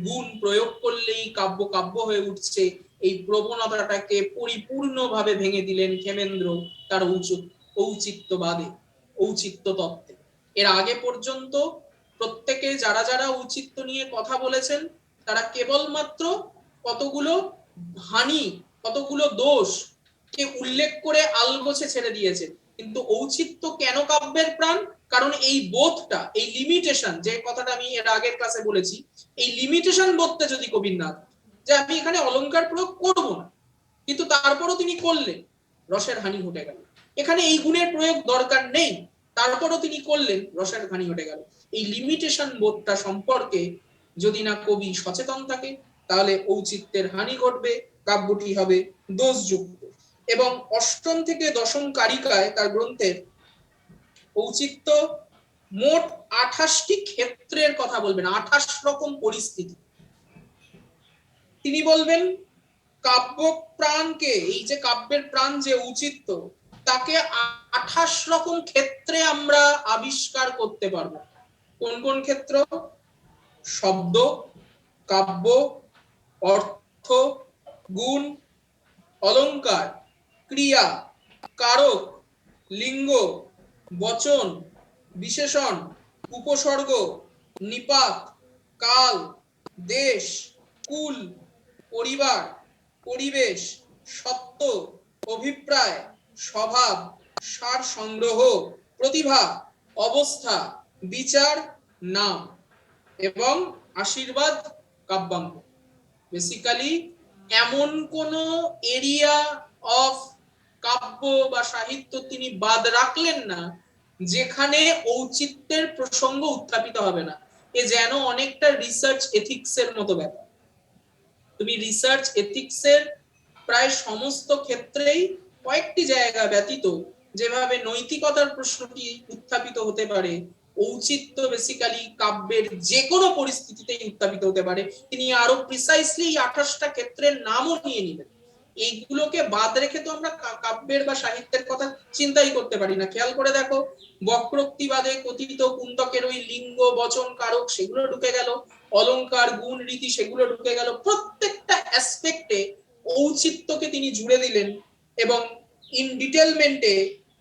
গুণ প্রয়োগ করলেই কাব্য কাব্য হয়ে উঠছে, এই প্রবণতাটাকে পরিপূর্ণভাবে ভেঙে দিলেন ক্ষেমেন্দ্র তার ঔচিত্যবাদে, ঔচিত্য তত্ত্বে। এর আগে পর্যন্ত প্রত্যেকে যারা যারা ঔচিত্য নিয়ে কথা বলেছেন, তারা কেবলমাত্র কতগুলো হানি, কতগুলো দোষ কে উল্লেখ করে আলগোছে ছেড়ে দিয়েছেন। কিন্তু ঔচিত্য কেন কাব্যের প্রাণ? কারণ এই বোধটা, এই লিমিটেশন, যে কথাটা আমি এর আগের ক্লাসে বলেছি, এই লিমিটেশন বোধটা যদি কবির না, যে আমি এখানে অলংকার প্রয়োগ করব না, কিন্তু তারপরও তিনি করলেন, রসের হানি ঘটে গেল। এখানে এই গুণের প্রয়োগ দরকার নেই, তারপরও তিনি করলেন, রসের হানি ঘটে গেল। এই লিমিটেশন বোধটা সম্পর্কে যদি না কবি সচেতন থাকে, তাহলে ঔচিত্যের হানি ঘটবে, কাব্যটি হবে দোষযুক্ত। এবং অষ্টম থেকে দশম কারিকায় তার গ্রন্থের ঔচিত্য মোট 28টি ক্ষেত্রের কথা বলবেন, 28 রকম পরিস্থিতি তিনি বলবেন। কাব্য প্রাণকে, এই যে কাব্যের প্রাণ যে ঔচিত্য, তাকে 28 রকম ক্ষেত্রে আমরা আবিষ্কার করতে পারবো। কোন কোন ক্ষেত্র? শব্দ, কাব্য, অর্থ, গুণ, অলংকার, ক্রিয়া, কারক, লিঙ্গ, বচন, বিশেষণ, উপসর্গ, নিপাত, কাল, দেশ, কুল, পরিবার, পরিবেশ, সত্য, অভিপ্রায়, স্বভাব, সার সংগ্রহ, প্রতিভা, অবস্থা, বিচার, নাম এবং আশীর্বাদ, কাব্যাঙ্গ। বেসিক্যালি এমন কোন এরিয়া অফ কাব্য বা সাহিত্য তিনি বাদ রাখলেন না যেখানে ঔচিত্যের প্রসঙ্গ উত্থাপিত হবে না। এ যেন অনেকটা রিসার্চ এথিক্সের মতো ব্যাপার। তুমি রিসার্চ এথিক্সের প্রায় সমস্ত ক্ষেত্রেই কয়েকটি জায়গা ব্যতীত যেভাবে নৈতিকতার প্রশ্নটি উত্থাপিত হতে পারে, ঔচিত্য বেসিক্যালি কাব্যের যে কোনো পরিস্থিতিতেই উত্থাপিত হতে পারে। তিনি আরো প্রিসাইসলি 28টা ক্ষেত্রের নামও নিয়ে নিলেন। এইগুলোকে বাদ রেখে তো আমরা কাব্যের বা সাহিত্যের কথা চিন্তাই করতে পারি না। খেয়াল করে দেখো, বক্রোক্তিবাদে কথিত কুন্তকের ওই লিঙ্গ বচন কারক সেগুলো ঢুকে গেল, অলংকার গুণ রীতি সেগুলো ঢুকে গেল, প্রত্যেকটা অ্যাসপেক্টে ঔচিত্যকে তিনি জুড়ে দিলেন এবং ইন ডিটেলমেন্টে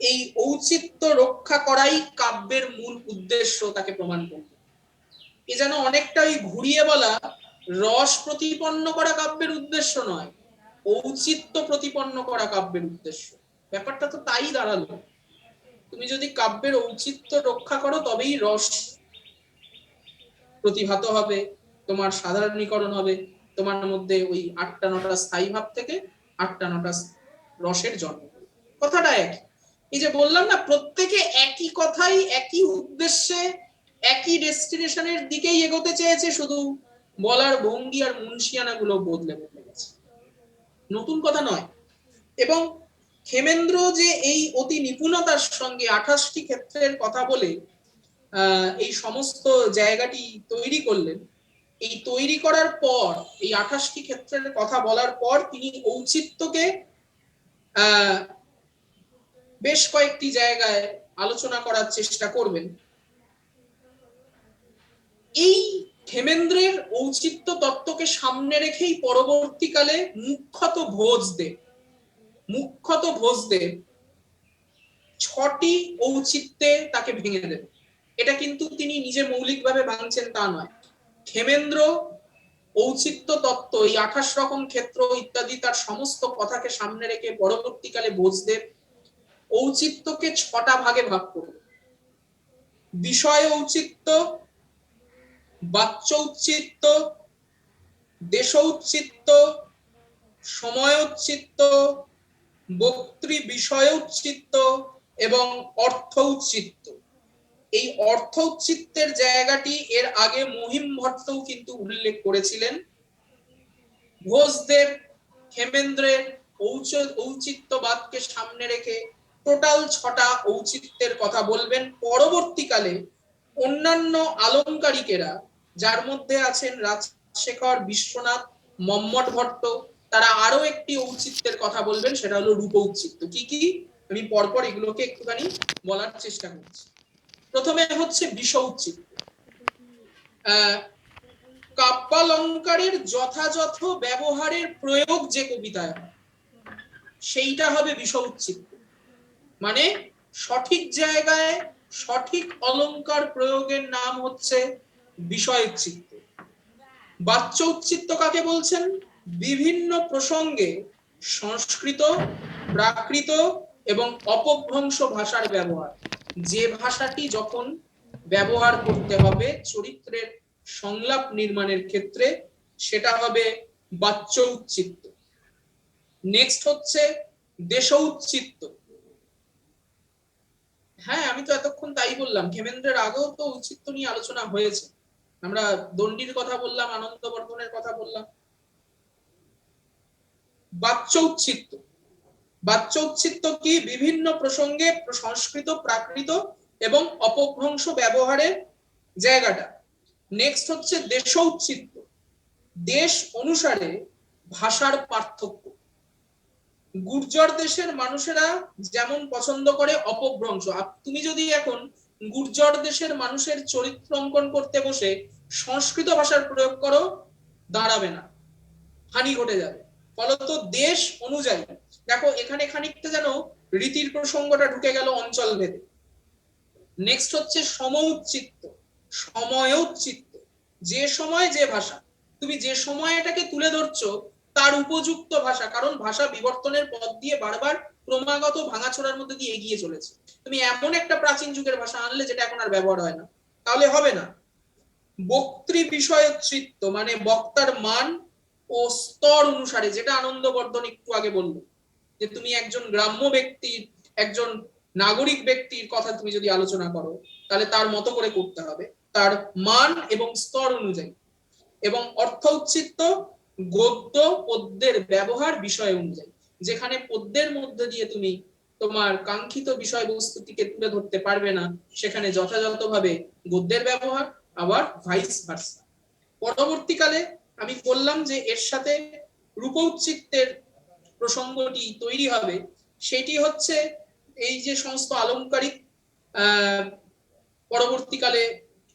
এই ঔচিত্য রক্ষা করাই কাব্যের মূল উদ্দেশ্য তাকে প্রমাণ করল। এ যেন অনেকটা ওই ঘুরিয়ে বলা রস প্রতিপন্ন করা কাব্যের উদ্দেশ্য নয়, ঔচিত্য প্রতিপন্ন করা কাব্যের উদ্দেশ্য। ব্যাপারটা তো তাই দাঁড়ালো। তুমি যদি কাব্যের ঔচিত্য রক্ষা করো তবেই রস প্রতিভাত হবে, তোমার সাধারণীকরণ হবে, তোমার মধ্যে ওই 8টা 9টা স্থায়ী ভাব থেকে 8টা 9টা রসের জন্ম হবে। কথাটা একই। এই যে বললাম না, প্রত্যেকে একই কথাই একই উদ্দেশ্যে একই ডেস্টিনেশনের দিকেই এগোতে চেয়েছে, শুধু বলার ভঙ্গি আর মুন্সিয়ানা গুলো বদলে বদলে গেছে, নতুন কথা নয়। এবং ক্ষেমেন্দ্র যে এই অতি নিপুণতার সঙ্গে 28টি ক্ষেত্রের কথা বলে এই সমস্ত জায়গাটি তৈরি করলেন, এই তৈরি করার পর এই 28টি ক্ষেত্রের কথা বলার পর তিনি ঔচিত্যকে বেশ কয়েকটি জায়গায় আলোচনা করার চেষ্টা করবেন। এই ক্ষেমেন্দ্রের ঔচিত্য তত্ত্বকে সামনে রেখেই পরবর্তীকালে মুখ্যত ভোজদেব 6টি ঔচিত্যে তাকে ভেঙে দেবেন। এটা কিন্তু তিনি নিজে মৌলিকভাবে ভাঙছেন তা নয়। ক্ষেমেন্দ্র ঔচিত্য তত্ত্ব, এই 28 রকম ক্ষেত্র ইত্যাদি তার সমস্ত কথাকে সামনে রেখে পরবর্তীকালে ভোজদেব ঔচিত্যকে 6টা ভাগে ভাগ করবে। বিষয় ঔচিত্য, বাচ্যৌচিত্য, দেশৌচিত্য, সময়ৌচিত্য, বক্তৃ বিষয়ৌচিত্য এবং অর্থৌচিত্য। এই অর্থৌচিত্যের জায়গাটি এর আগে মহিম ভট্টও কিন্তু উল্লেখ করেছিলেন। ভোজদেব ক্ষেমেন্দ্রের ঔচিত্যবাদকে সামনে রেখে টোটাল 6টা ঔচিত্যের কথা বলবেন। পরবর্তীকালে অন্যান্য আলংকারিকেরা, যার মধ্যে আছেন রাজশেখর, বিশ্বনাথ, মম্মট ভট্ট, তারা আরো একটি ঔচিত্যের কথা বলবেন, সেটা হলো রূপৌচিত্য। কি কি আমি পরপর এগুলোকে একটুখানি বলার চেষ্টা করছি। প্রথমে হচ্ছে বিষৌচিত্য। কাব্যালঙ্কারের যথাযথ ব্যবহারের প্রয়োগ যে কবিতায় হয় সেইটা হবে বিষৌচিত্য, মানে সঠিক জায়গায় সঠিক অলংকার প্রয়োগের নাম হচ্ছে বিষয়চিত্ত। বাচ্যৌচিত্য কাকে বলছেন? বিভিন্ন প্রসঙ্গে সংস্কৃত, প্রাকৃত এবং অপভ্রংশ ভাষার ব্যবহার, যে ভাষাটি যখন ব্যবহার করতে হবে চরিত্রের সংলাপ নির্মাণের ক্ষেত্রে, সেটা হবে বাচ্যৌচিত্ত। নেক্সট হচ্ছে দেশৌচিত্ত। হ্যাঁ, আমি তো এতক্ষণ তাই বললাম, ক্ষেমেন্দ্রের আগেও তো ঔচিত্য নিয়ে আলোচনা হয়েছে। আমরা দণ্ডির কথা বললাম, আনন্দবর্ধনের কথা বললাম। বাচ্যৌচিত্ত, বাচ্যৌচিত্ত কি? বিভিন্ন প্রসঙ্গে সংস্কৃত, প্রাকৃত এবং অপভ্রংশ ব্যবহারের জায়গাটা। নেক্সট হচ্ছে দেশৌচিত্ত, দেশ অনুসারে ভাষার পার্থক্য। গুর্জর দেশের মানুষেরা যেমন পছন্দ করে অপভ্রংশ, তুমি যদি এখন গুর্জর দেশের মানুষের চরিত্র অঙ্কন করতে বসে সংস্কৃত ভাষার প্রয়োগ করো, দাঁড়াবে না, হানি ঘটে যাবে। ফলত দেশ অনুযায়ী, দেখো এখানে খানিকটা যেন রীতির প্রসঙ্গটা ঢুকে গেল অঞ্চল ভেদে। নেক্সট হচ্ছে সমৌচিত্ত, সময়ৌচিত্ত, যে সময় যে ভাষা, তুমি যে সময়টাকে তুলে ধরছো তার উপযুক্ত ভাষা, কারণ ভাষা বিবর্তনের পথ দিয়ে বারবার ক্রমাগত ভাঙাচোরার মধ্যে দিয়ে এগিয়ে চলেছে। তুমি এমন একটা প্রাচীন যুগের ভাষা আনলে যেটা এখন আর ব্যবহার হয় না, তাহলে হবে না। বক্তৃ বিষয়চিত্ত, মানে বক্তার মান ও স্তর অনুসারে, যেটা আনন্দবর্ধন একটু আগে বললো, যে তুমি একজন গ্রাম্য ব্যক্তির, একজন নাগরিক ব্যক্তির কথা তুমি যদি আলোচনা করো, তাহলে তার মতো করে করতে হবে, তার মান এবং স্তর অনুযায়ী। এবং অর্থৌচিত্ত, গদ্য পদ্যের ব্যবহার বিষয় অনুযায়ী, যেখানে পদ্যের মধ্যে দিয়ে তুমি তোমার কাঙ্ক্ষিত বিষয়বস্তুটিকে তুলে ধরতে পারবে না, সেখানে যথাযথভাবে গদ্যের ব্যবহার, আবার ভাইস ভার্সা। পরবর্তীকালে আমি বললাম যে এর সাথে রূপৌচিত্রের প্রসঙ্গটি তৈরি হবে, সেটি হচ্ছে এই যে সমস্ত আলংকারিক পরবর্তীকালে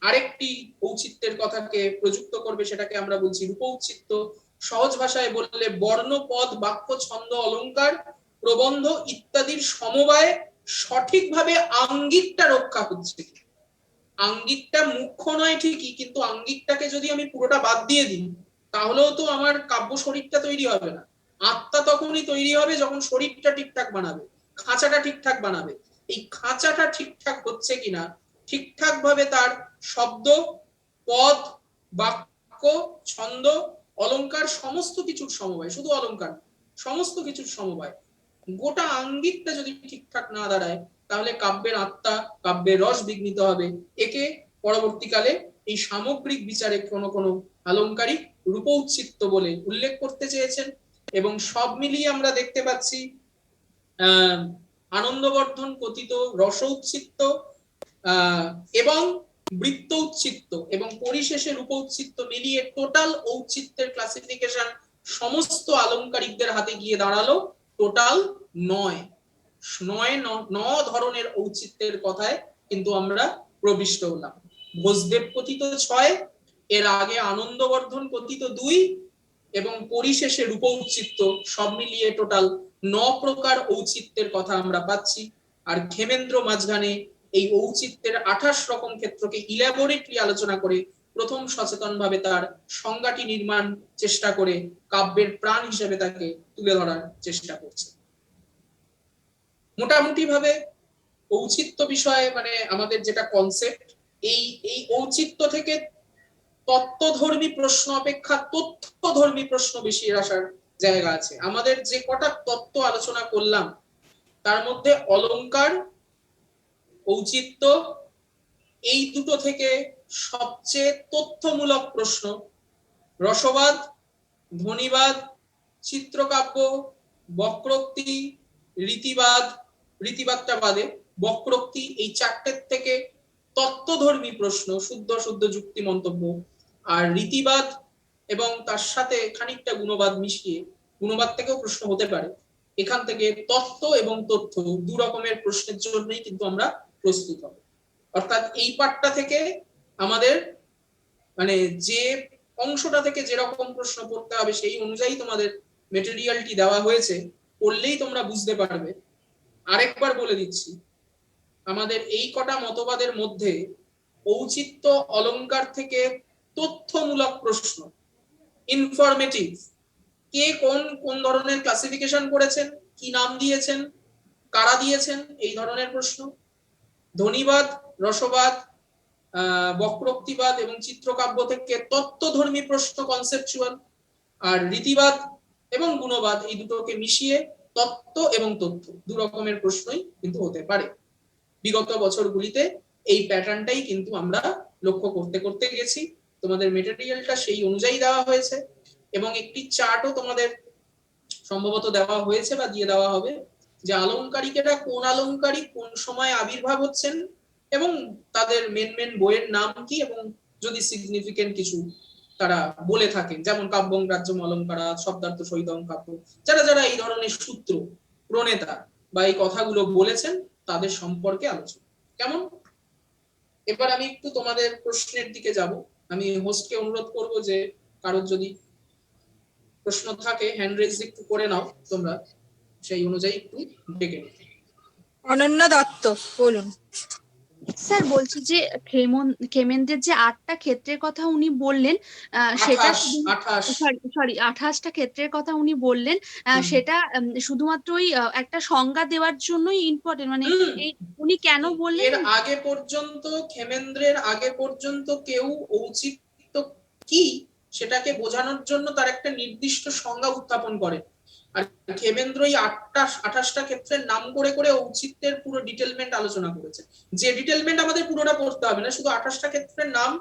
আরেকটি ঔচিত্যের কথাকে প্রযুক্ত করবে, সেটাকে আমরা বলছি রূপৌচিত্য। সহজ ভাষায় বললে বর্ণ, পদ, বাক্য, ছন্দ, অলংকার, প্রবন্ধ ইত্যাদির সমবায়ে সঠিকভাবে আঙ্গিকটা রক্ষা হচ্ছে। আঙ্গিকটা মুখ্য নয় ঠিকই, কিন্তু আঙ্গিকটাকে যদি আমি পুরোটা বাদ দিয়ে দিই, তাহলেও তো আমার কাব্য শরীরটা তৈরি হবে না। আত্মা তখনই তৈরি হবে যখন শরীরটা ঠিকঠাক বানাবে, খাঁচাটা ঠিকঠাক বানাবে। এই খাঁচাটা ঠিকঠাক হচ্ছে কিনা, ঠিকঠাক ভাবে তার শব্দ, পদ, বাক্য, ছন্দ, অলংকার সমস্ত কিছুর সমবায়, শুধু অলংকার সমস্ত কিছুর সমবায়, গোটা আঙ্গিকটা যদি ঠিকঠাক না দাঁড়ায়, তাহলে কাব্যের আত্মা, কাব্যের রস বিঘ্নিত হবে। একে পরবর্তীকালে এই সামগ্রিক বিচারে কোনো কোনো আলংকারিক রূপৌচিত্য বলে উল্লেখ করতে চেয়েছেন। এবং সব মিলিয়ে আমরা দেখতে পাচ্ছি আনন্দবর্ধন কথিত রসৌচ্ছিত্ত এবং বৃত্তৌচ্ছিত্ত এবং পরিশেষে রূপৌচ্ছিত্ত মিলিয়ে টোটাল ঔচিত্যের ক্লাসিফিকেশন সমস্ত আলংকারিকদের হাতে গিয়ে দাঁড়ালো টোটাল 9 ধরনের ঔচিত্যের কথায় কিন্তু আমরা প্রবিষ্ট হলাম। ভোজদেব কথিত 6, এর আগে আনন্দবর্ধন কথিত 2 এবং পরিশেষে রূপৌচিত্য, সব মিলিয়ে টোটাল 9 প্রকার ঔচিত্যের কথা আমরা পাচ্ছি। আর ক্ষেমেন্দ্র মাঝখানে এই ঔচিত্যের 28 রকম ক্ষেত্রকে ইলাবোরেটলি আলোচনা করে প্রথম সচেতন ভাবে তার সংজ্ঞাটি নির্মাণ চেষ্টা করে কাব্যের প্রাণ হিসেবে তাকে তুলে ধরার চেষ্টা করছে। মোটামুটি ভাবে ঔচিত্য বিষয়ে মানে আমাদের যেটা কনসেপ্ট, এই ঔচিত্য থেকে তত্ত্বধর্মী প্রশ্ন অপেক্ষা তথ্যধর্মী প্রশ্ন বেশি আসার জায়গা আছে। আমাদের যে কটা তত্ত্ব আলোচনা করলাম তার মধ্যে অলংকার, ঔচিত্য, এই দুটো থেকে সবচেয়ে তথ্যমূলক প্রশ্ন রসবাদ, ধ্বনিবাদ, চিত্রকাব্য, বক্রোক্তি, রীতিবাদ, রীতিবাদটা বাদে বক্রোক্তি, এই চারটের থেকে তত্ত্বধর্মী প্রশ্ন, শুদ্ধ শুদ্ধ যুক্তি মন্তব্য, আর রীতিবাদ এবং তার সাথে খানিকটা গুণবাদ মিশিয়ে, গুণবাদ থেকেও প্রশ্ন হতে পারে। এখান থেকে তত্ত্ব এবং তথ্য দু রকমের প্রশ্নের জন্যই কিন্তু আমরা প্রস্তুত হব। অর্থাৎ এই পার্টটা থেকে আমাদের মানে যে অংশটা থেকে যেরকম প্রশ্ন পড়তে হবে সেই অনুযায়ী তোমাদের মেটেরিয়ালটি দেওয়া হয়েছে, পড়লেই তোমরা বুঝতে পারবে। আরেকবার বলে দিচ্ছি, আমাদের এই কটা মতবাদের মধ্যে ঔচিত্য অলংকার থেকে তথ্যমূলক প্রশ্ন, ইনফরমেটিভ, কে কোন কোন ধরনের ক্লাসিফিকেশন করেছেন, কি নাম দিয়েছেন, কারা দিয়েছেন, এই ধরনের প্রশ্ন। ধ্বনিবাদ, রসবাদ, বক্রোক্তিবাদ এবং চিত্রকাব্য থেকে তত্ত্বধর্মী প্রশ্ন, কনসেপচুয়াল। আর রীতিবাদ এবং গুণবাদ এই দুটোকে মিশিয়ে তত্ত্ব এবং তথ্য দু রকমের প্রশ্নই কিন্তু হতে পারে। বিগত বছরগুলিতে এই প্যাটার্নটাই কিন্তু আমরা লক্ষ্য করতে করতে গেছি। তোমাদের মেটেরিয়ালটা সেই অনুযায়ী দেওয়া হয়েছে এবং একটি চার্টও তোমাদের সম্ভবত দেওয়া হয়েছে বা দিয়ে দেওয়া হবে, যে আলংকারিকেরা কোন আলংকারিক কোন সময় আবির্ভাব হচ্ছেন এবং তাদের মেন বইয়ের নাম কি, এবং যদি সিগনিফিকেন্ট কিছু তারা বলে থাকেন, যেমন কাব্যং রাজ্যম অলঙ্কারা, শব্দার্থ সহিতং কাব্য, যারা যারা এই ধরনের সূত্র প্রণেতা বা এই কথাগুলো বলেছেন তাদের সম্পর্কে আলোচনা। কেমন? এবার আমি একটু তোমাদের প্রশ্নের দিকে যাব। আমি হোস্টকে অনুরোধ করব যে কারোর যদি প্রশ্ন থাকে হ্যান্ড রেজ একটু করে নাও তোমরা, সেই অনুযায়ী একটু ডেকে নাও। অনন্য দত্ত বলুন। স্যার বলছি যে ক্ষেমেন্দ্রের যে 8টা ক্ষেত্রের কথা উনি বললেন, সেটা 28টা ক্ষেত্রের কথা উনি বললেন, সেটা শুধুমাত্রই একটা সংজ্ঞা দেওয়ার জন্যই ইম্পর্টেন্ট, মানে এই উনি কেন বললেন? এর আগে পর্যন্ত ক্ষেমেন্দ্রের আগে পর্যন্ত কেউ ঔচিত্য কি সেটাকে বোঝানোর জন্য তার একটা নির্দিষ্ট সংজ্ঞা উত্থাপন করে। আর ক্ষেমেন্দ্র এই 28টা ক্ষেত্রের নাম করে করে ঔচিত্যের পুরো ডিটেলমেন্ট আলোচনা করেছে। যে ডিটেলমেন্ট আমাদের পুরোটা পড়তে হবে না, শুধু 28টা ক্ষেত্রের নাম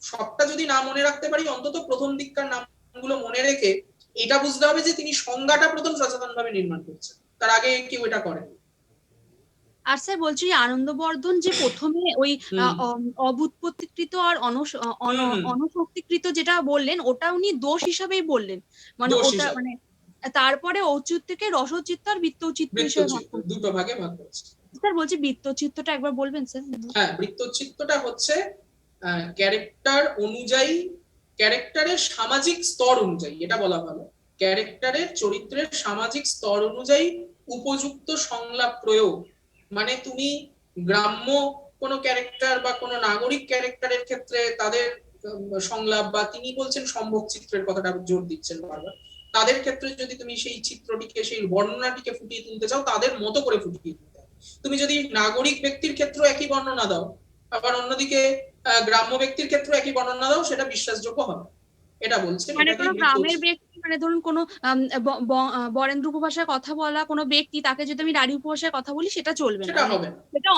সবটা যদি না মনে রাখতে পারি, অন্তত প্রথম দিককার নামগুলো মনে রেখে এটা বুঝতে হবে যে তিনি সংজ্ঞাটা প্রথম সচেতন ভাবে নির্মাণ করছেন, তার আগে কেউ এটা করেন। আর স্যার বলছি আনন্দবর্ধন যে প্রথমে ওই হুম অবুৎপত্তিকৃত আর হুম হুম অনসক্তিকৃত যেটা বললেন ওটা উনি দোষ হিসাবেই বললেন, মানে দোষ ওটা হিসাবে মানে তারপরে ঔচিত্যকে রসচিত্ত আর বৃত্তচিত্ত হিসেবে ভাগ বৃত্তচিত্ত করছেন। দুটো ভাগে ভাগ করেছে। স্যার বলছি বৃত্তচিত্তটা একবার বলবেন স্যার? হ্যাঁ, বৃত্তচিত্তটা হচ্ছে ক্যারেক্টার অনুযায়ী, ক্যারেক্টারের সামাজিক স্তর অনুযায়ী, এটা বলা ভালো, ক্যারেক্টারের চরিত্রের সামাজিক স্তর অনুযায়ী উপযুক্ত সংলাপ প্রয়োগ। মানে তুমি গ্রাম্য কোনো ক্যারেক্টার বা কোনো নাগরিক ক্যারেক্টারের ক্ষেত্রে তাদের সংলাপ, বা তিনি বলছেন সম্ভোগ চিত্রের কথাটা জোর দিচ্ছেন বারবার, তাদের ক্ষেত্রে যদি তুমি সেই চিত্রটিকে, সেই বর্ণনাটিকে ফুটিয়ে তুলতে চাও, তাদের মতো করে ফুটিয়ে তুলতে হবে। তুমি যদি নাগরিক ব্যক্তির ক্ষেত্রে একই বর্ণনা দাও, আবার অন্যদিকে গ্রাম্য ব্যক্তির ক্ষেত্রে একই বর্ণনা দাও, সেটা বিশ্বাসযোগ্য হবে। এটা বলছেন, মানে এটাকে কোনো গ্রামের ব্যক্তি, মানে ধরুন কোনো বরেন্দ্র উপভাষায় কথা বলা কোনো ব্যক্তি, তাকে যদি আমি রাঢ়ী উপভাষায় কথা বলি সেটা চলবে না, সেটা মানে হবে না, সেটা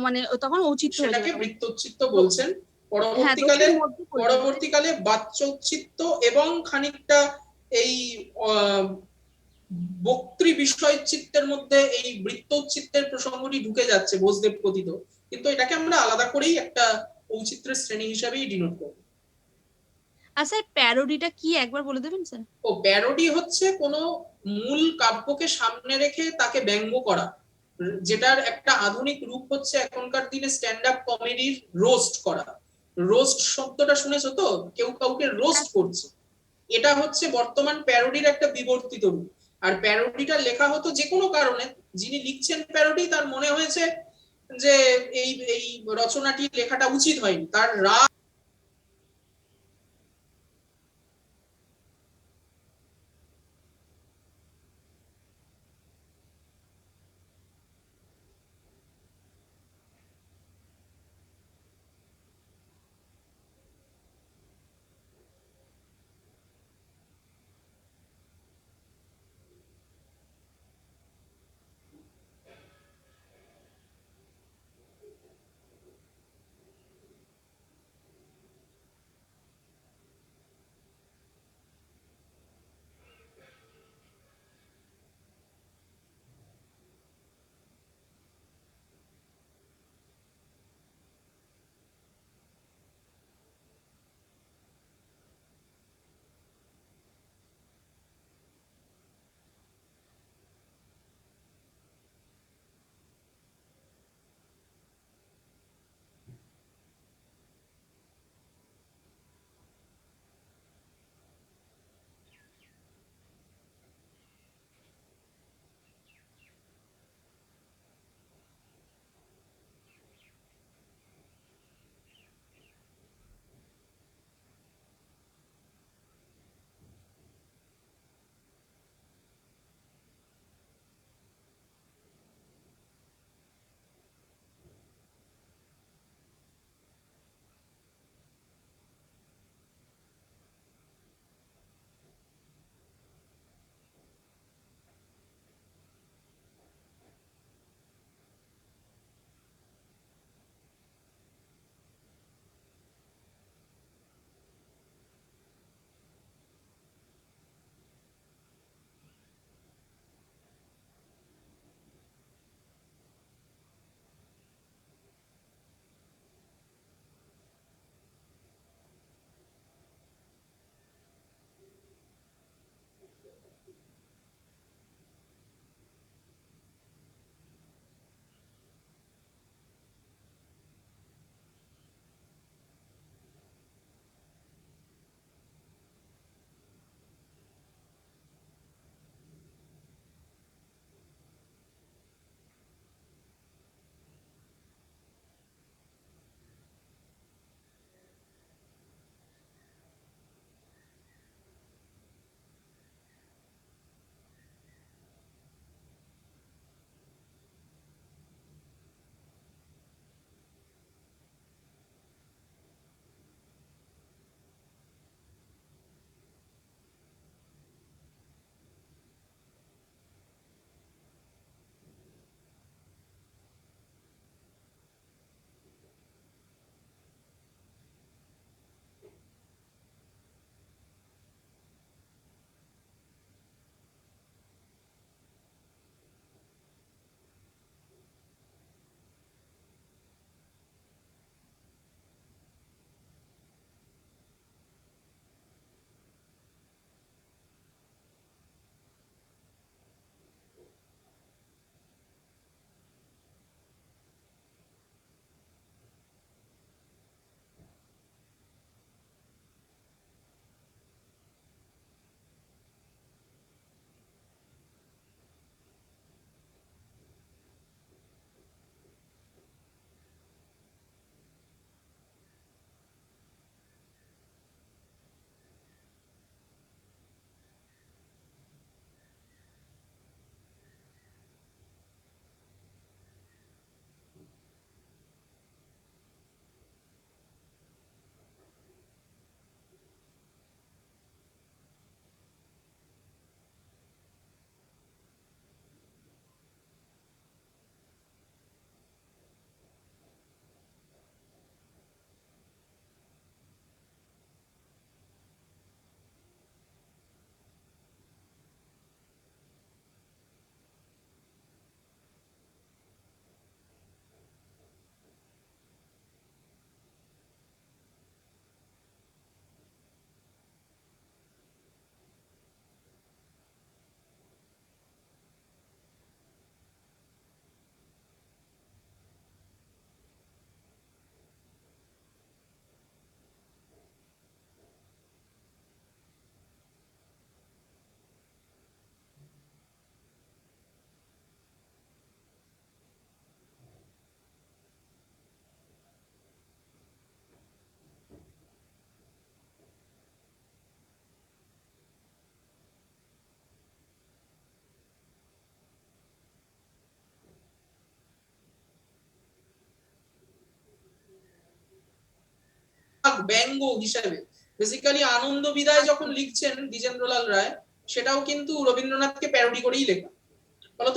মানে তখন ঔচিত্য হয়ে যাবে সেটাকে তখন। বৃত্তচিত্ত তো বলছেন। হ্যাঁ, পরবর্তীকালে দোষের মধ্যে পড়ে যাবে, তাই তো? পরবর্তীকালে বাচ্যচিত্ত এবং খানিকটা এই বক্তৃ বিষয় চিত্তের মধ্যে এই বৃত্তচিত্তের প্রসঙ্গটি ঢুকে যাচ্ছে বোসদেব কথিত, কিন্তু এটাকে আমরা আলাদা করেই একটা ঔচিত্রের শ্রেণী হিসাবেই ডিনোট করবো। আর স্যার প্যারোডিটা কি একবার বলে দেবেন স্যার? ও প্যারোডি হচ্ছে কোনো মূল কাব্যকে সামনে রেখে তাকে ব্যঙ্গ করা, যেটার একটা আধুনিক রূপ হচ্ছে এখনকার দিনে স্ট্যান্ড আপ কমেডির রোস্ট করা। রোস্ট শব্দটা শুনেছো তো, কেউ কাউকে রোস্ট হ্যাঁ করছে, এটা হচ্ছে বর্তমান প্যারোডির একটা বিবর্তিত রূপ। আর প্যারোডিটা লেখা হতো যে কোনো কারণে, যিনি লিখছেন প্যারোডি তার মনে হয়েছে যে এই এই রচনাটি লেখাটা উচিত হয়নি, তার রাগ ব্যঙ্গ হিসাবে। বেসিক্যালি আনন্দ বিদায় যখন লিখছেন দ্বিজেন্দ্রলাল রায়, সেটাও কিন্তু রবীন্দ্রনাথকে প্যারোডি করেই লেখা। ফলত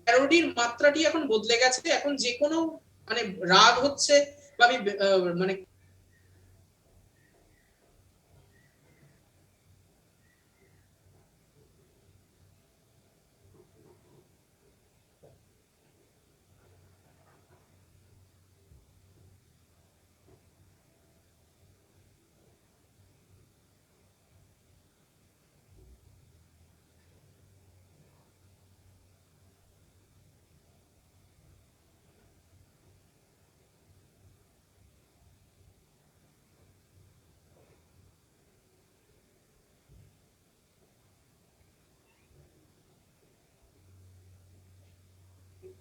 প্যারোডির মাত্রাটি এখন বদলে গেছে। এখন যে কোনো মানে রাগ হচ্ছে বা আমি মানে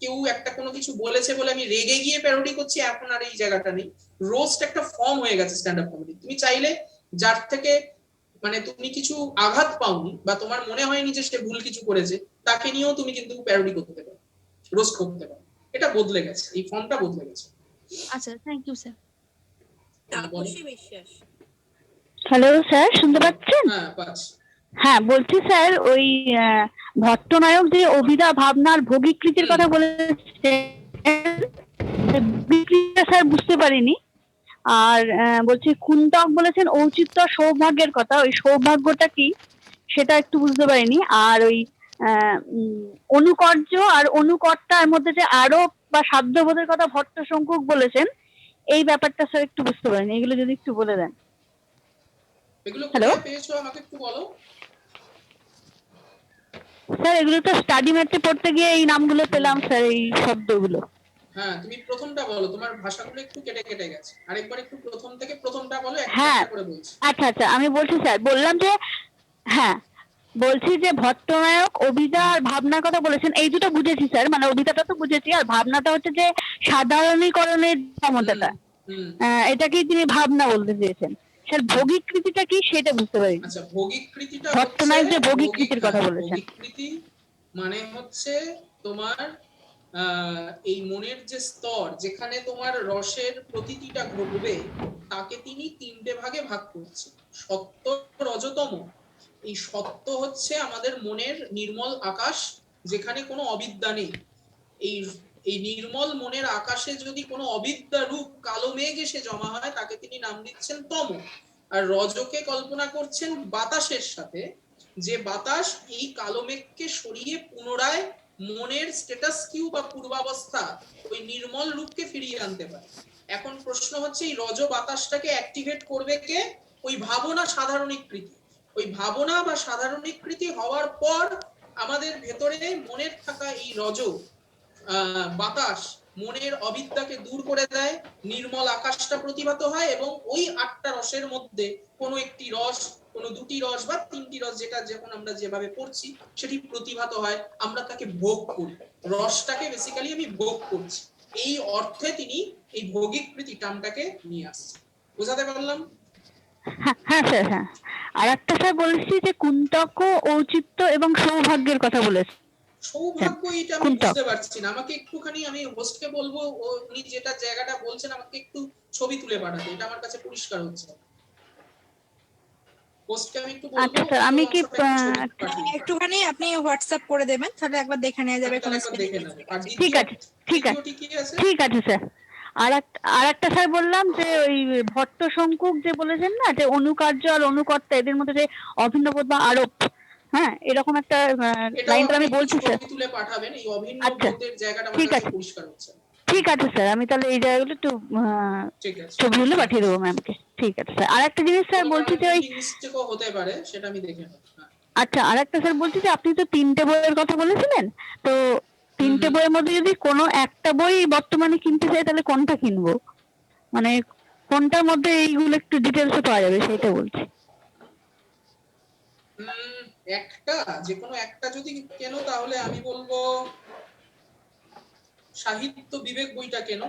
কেউ একটা কোনো কিছু বলেছে বলে আমি রেগে গিয়ে প্যারোডি করছি, এখন আর এই জায়গাটা নেই। রোস্ট একটা ফর্ম হয়ে গেছে স্ট্যান্ড আপ কমেডি। তুমি চাইলে যার থেকে মানে তুমি কিছু আঘাত পাওনি বা তোমার মনে হয়নি যে সে ভুল কিছু করেছে, তাকে নিয়েও তুমি কিন্তু প্যারোডি করতে পারো, রোস্ট করতে পারো। এটা বদলে গেছে, এই ফর্মটা বদলে গেছে। আচ্ছা, thank you sir. Hello sir, শুনতে পাচ্ছেন? হ্যাঁ পাচ্ছি। হ্যাঁ, বলছি স্যার ওই ভট্টনায়ক যে অভিধা ভাবনার ভোগীকৃতির কথা বলেছেন, ভোগীকৃতিটা স্যার বুঝতে পারিনি। আর বলছি কুন্তক বলেছেন ঔচিত্য সৌভাগ্যের কথা, ওই সৌভাগ্যটা কি সেটা একটু বুঝতে পারিনি। আর ওই অনুকর্য আর অনুকর্তার মধ্যে যে আরোপ বা সাধ্যবোধের কথা ভট্ট শঙ্কুক বলেছেন, এই ব্যাপারটা স্যার একটু বুঝতে পারিনি, এগুলো যদি একটু বলে দেন। এগুলো কোথায় পেয়েছো আমাকে একটু বলো। স্যার এগুলো তো স্টাডি ম্যাটে পড়তে গিয়ে এই নামগুলো পেলাম স্যার, এই শব্দগুলো। হ্যাঁ তুমি প্রথমটা বলো, তোমার ভাষাগুলো একটু কেটে কেটে গেছে, আরেকবার একটু প্রথম থেকে প্রথমটা বলো, একটা হ্যাঁ, করে বলছি। আচ্ছা আচ্ছা, আমি বলছি স্যার, বললাম যে হ্যাঁ, বলছি যে ভট্টনায়ক অভিধা আর ভাবনার কথা বলেছেন, এই দুটো বুঝেছি স্যার, মানে অভিধাটা তো বুঝেছি, আর ভাবনাটা হচ্ছে যে সাধারণীকরণের ক্ষমতাটা, এটাকেই তিনি ভাবনা বলতে চেয়েছেন। স্যার ভোগীকৃতিটা কি সেটা বুঝতে পারি। আচ্ছা, ভোগীকৃতিটা ভট্টনায়ক যে ভোগীকৃতির কথা বলেছেন, ভোগীকৃতি মানে হচ্ছে তোমার এই মনের যে স্তর যেখানে তোমার রসের প্রতিটিটা ঘটবে, তাকে তিনি তিনটে ভাগে ভাগ করছেন, সত্য, রজতম। এই সত্য হচ্ছে আমাদের মনের নির্মল আকাশ, যেখানে কোনো অবিদ্যা নেই। এই এই নির্মল মনের আকাশে যদি কোনো অবিদ্যা রূপ কালো মেঘ এসে জমা হয়, তাকে তিনি নাম দিচ্ছেন তম। আর রজকে কল্পনা করছেন বাতাসের সাথে, যে বাতাস এই কালো মেঘকে সরিয়ে পুনরায় মনের স্ট্যাটাস কিউ বা পূর্বাবস্থা, ওই নির্মল রূপকে ফিরিয়ে আনতে পারে। এখন প্রশ্ন হচ্ছে এই রজ বাতাসটাকে অ্যাক্টিভেট করবে কে? ওই ভাবনা সাধারণীকৃতি। ওই ভাবনা বা সাধারণীকৃতি হওয়ার পর আমাদের ভেতরে মনের থাকা এই রজ বাতাস মনের অবিদ্যাকে দূর করে দেয়, নির্মল আকাশটা প্রতিভাত হয়, এবং ওই আটটা রসের মধ্যে কোনো একটি রস, কোনো দুটি রস বা তিনটি রস, যেটা যখন আমরা যেভাবে পড়ছি সেটি প্রতিভাত হয়, আমরা তাকে ভোগ করি। রসটাকে বেসিক্যালি আমি ভোগ করছি, এই অর্থে তিনি এই ভোগীকৃতি টার্মটাকে নিয়ে আসছেন। বোঝাতে পারলাম? হ্যাঁ স্যার, হ্যাঁ। আর একটা স্যার বলছি যে কুন্তক ঔচিত্য এবং সৌভাগ্যের কথা বলেছে। সৌভাগ্য এটা আমি বুঝতে পারছি না, আমাকে একটুখানি, আমি হোস্টকে বলবো উনি যেটা জায়গাটা বলছেন আমাকে একটু ছবি তুলে পাঠাতে, এটা আমার কাছে পরিষ্কার হচ্ছে না। হোস্টকে আমি একটু বলবো। আচ্ছা স্যার, আমি কি একটুখানি আপনি হোয়াটসঅ্যাপ করে দেবেন, তাহলে একবার দেখে নেওয়া যাবে কোন দেখে নেব। আর ঠিক আছে, ঠিক আছে, ঠিক আছে স্যার। আর একটা স্যার বললাম যে ওই ভট্ট শঙ্কুক যে বলেছেন না, যে অনুকার্য আর অনুকর্তা এদের মধ্যে যে অভিন্নবোধ বা আরোপ, হ্যাঁ এরকম একটা লাইনটা আমি বলছি স্যার। তুলে পাঠাবেন, এই অভিন্নবোধের জায়গাটা আমার কাছে পরিষ্কার হচ্ছে। ঠিক আছে স্যার, আমি তাহলে এই জায়গাগুলো একটু ছবিগুলো পাঠিয়ে দেবো ম্যামকে। ঠিক আছে স্যার। আর একটা জিনিস স্যার বলছি যে ওই মিস্টেকও হতে পারে, সেটা আমি দেখে নেব। আচ্ছা, আর একটা স্যার বলছি যে আপনি তো 3টে বইয়ের কথা বলেছিলেন, তো 3টে বইয়ের মধ্যে যদি কোনো একটা বই বর্তমানে কিনতে চাই তাহলে কোনটা কিনবো, মানে কোনটার মধ্যে এইগুলো একটু ডিটেলসে পাওয়া যাবে সেটা বলছি। একটা, যে কোনো একটা যদি কেনো তাহলে আমি বলবো সাহিত্য বিবেক বইটা কেনো,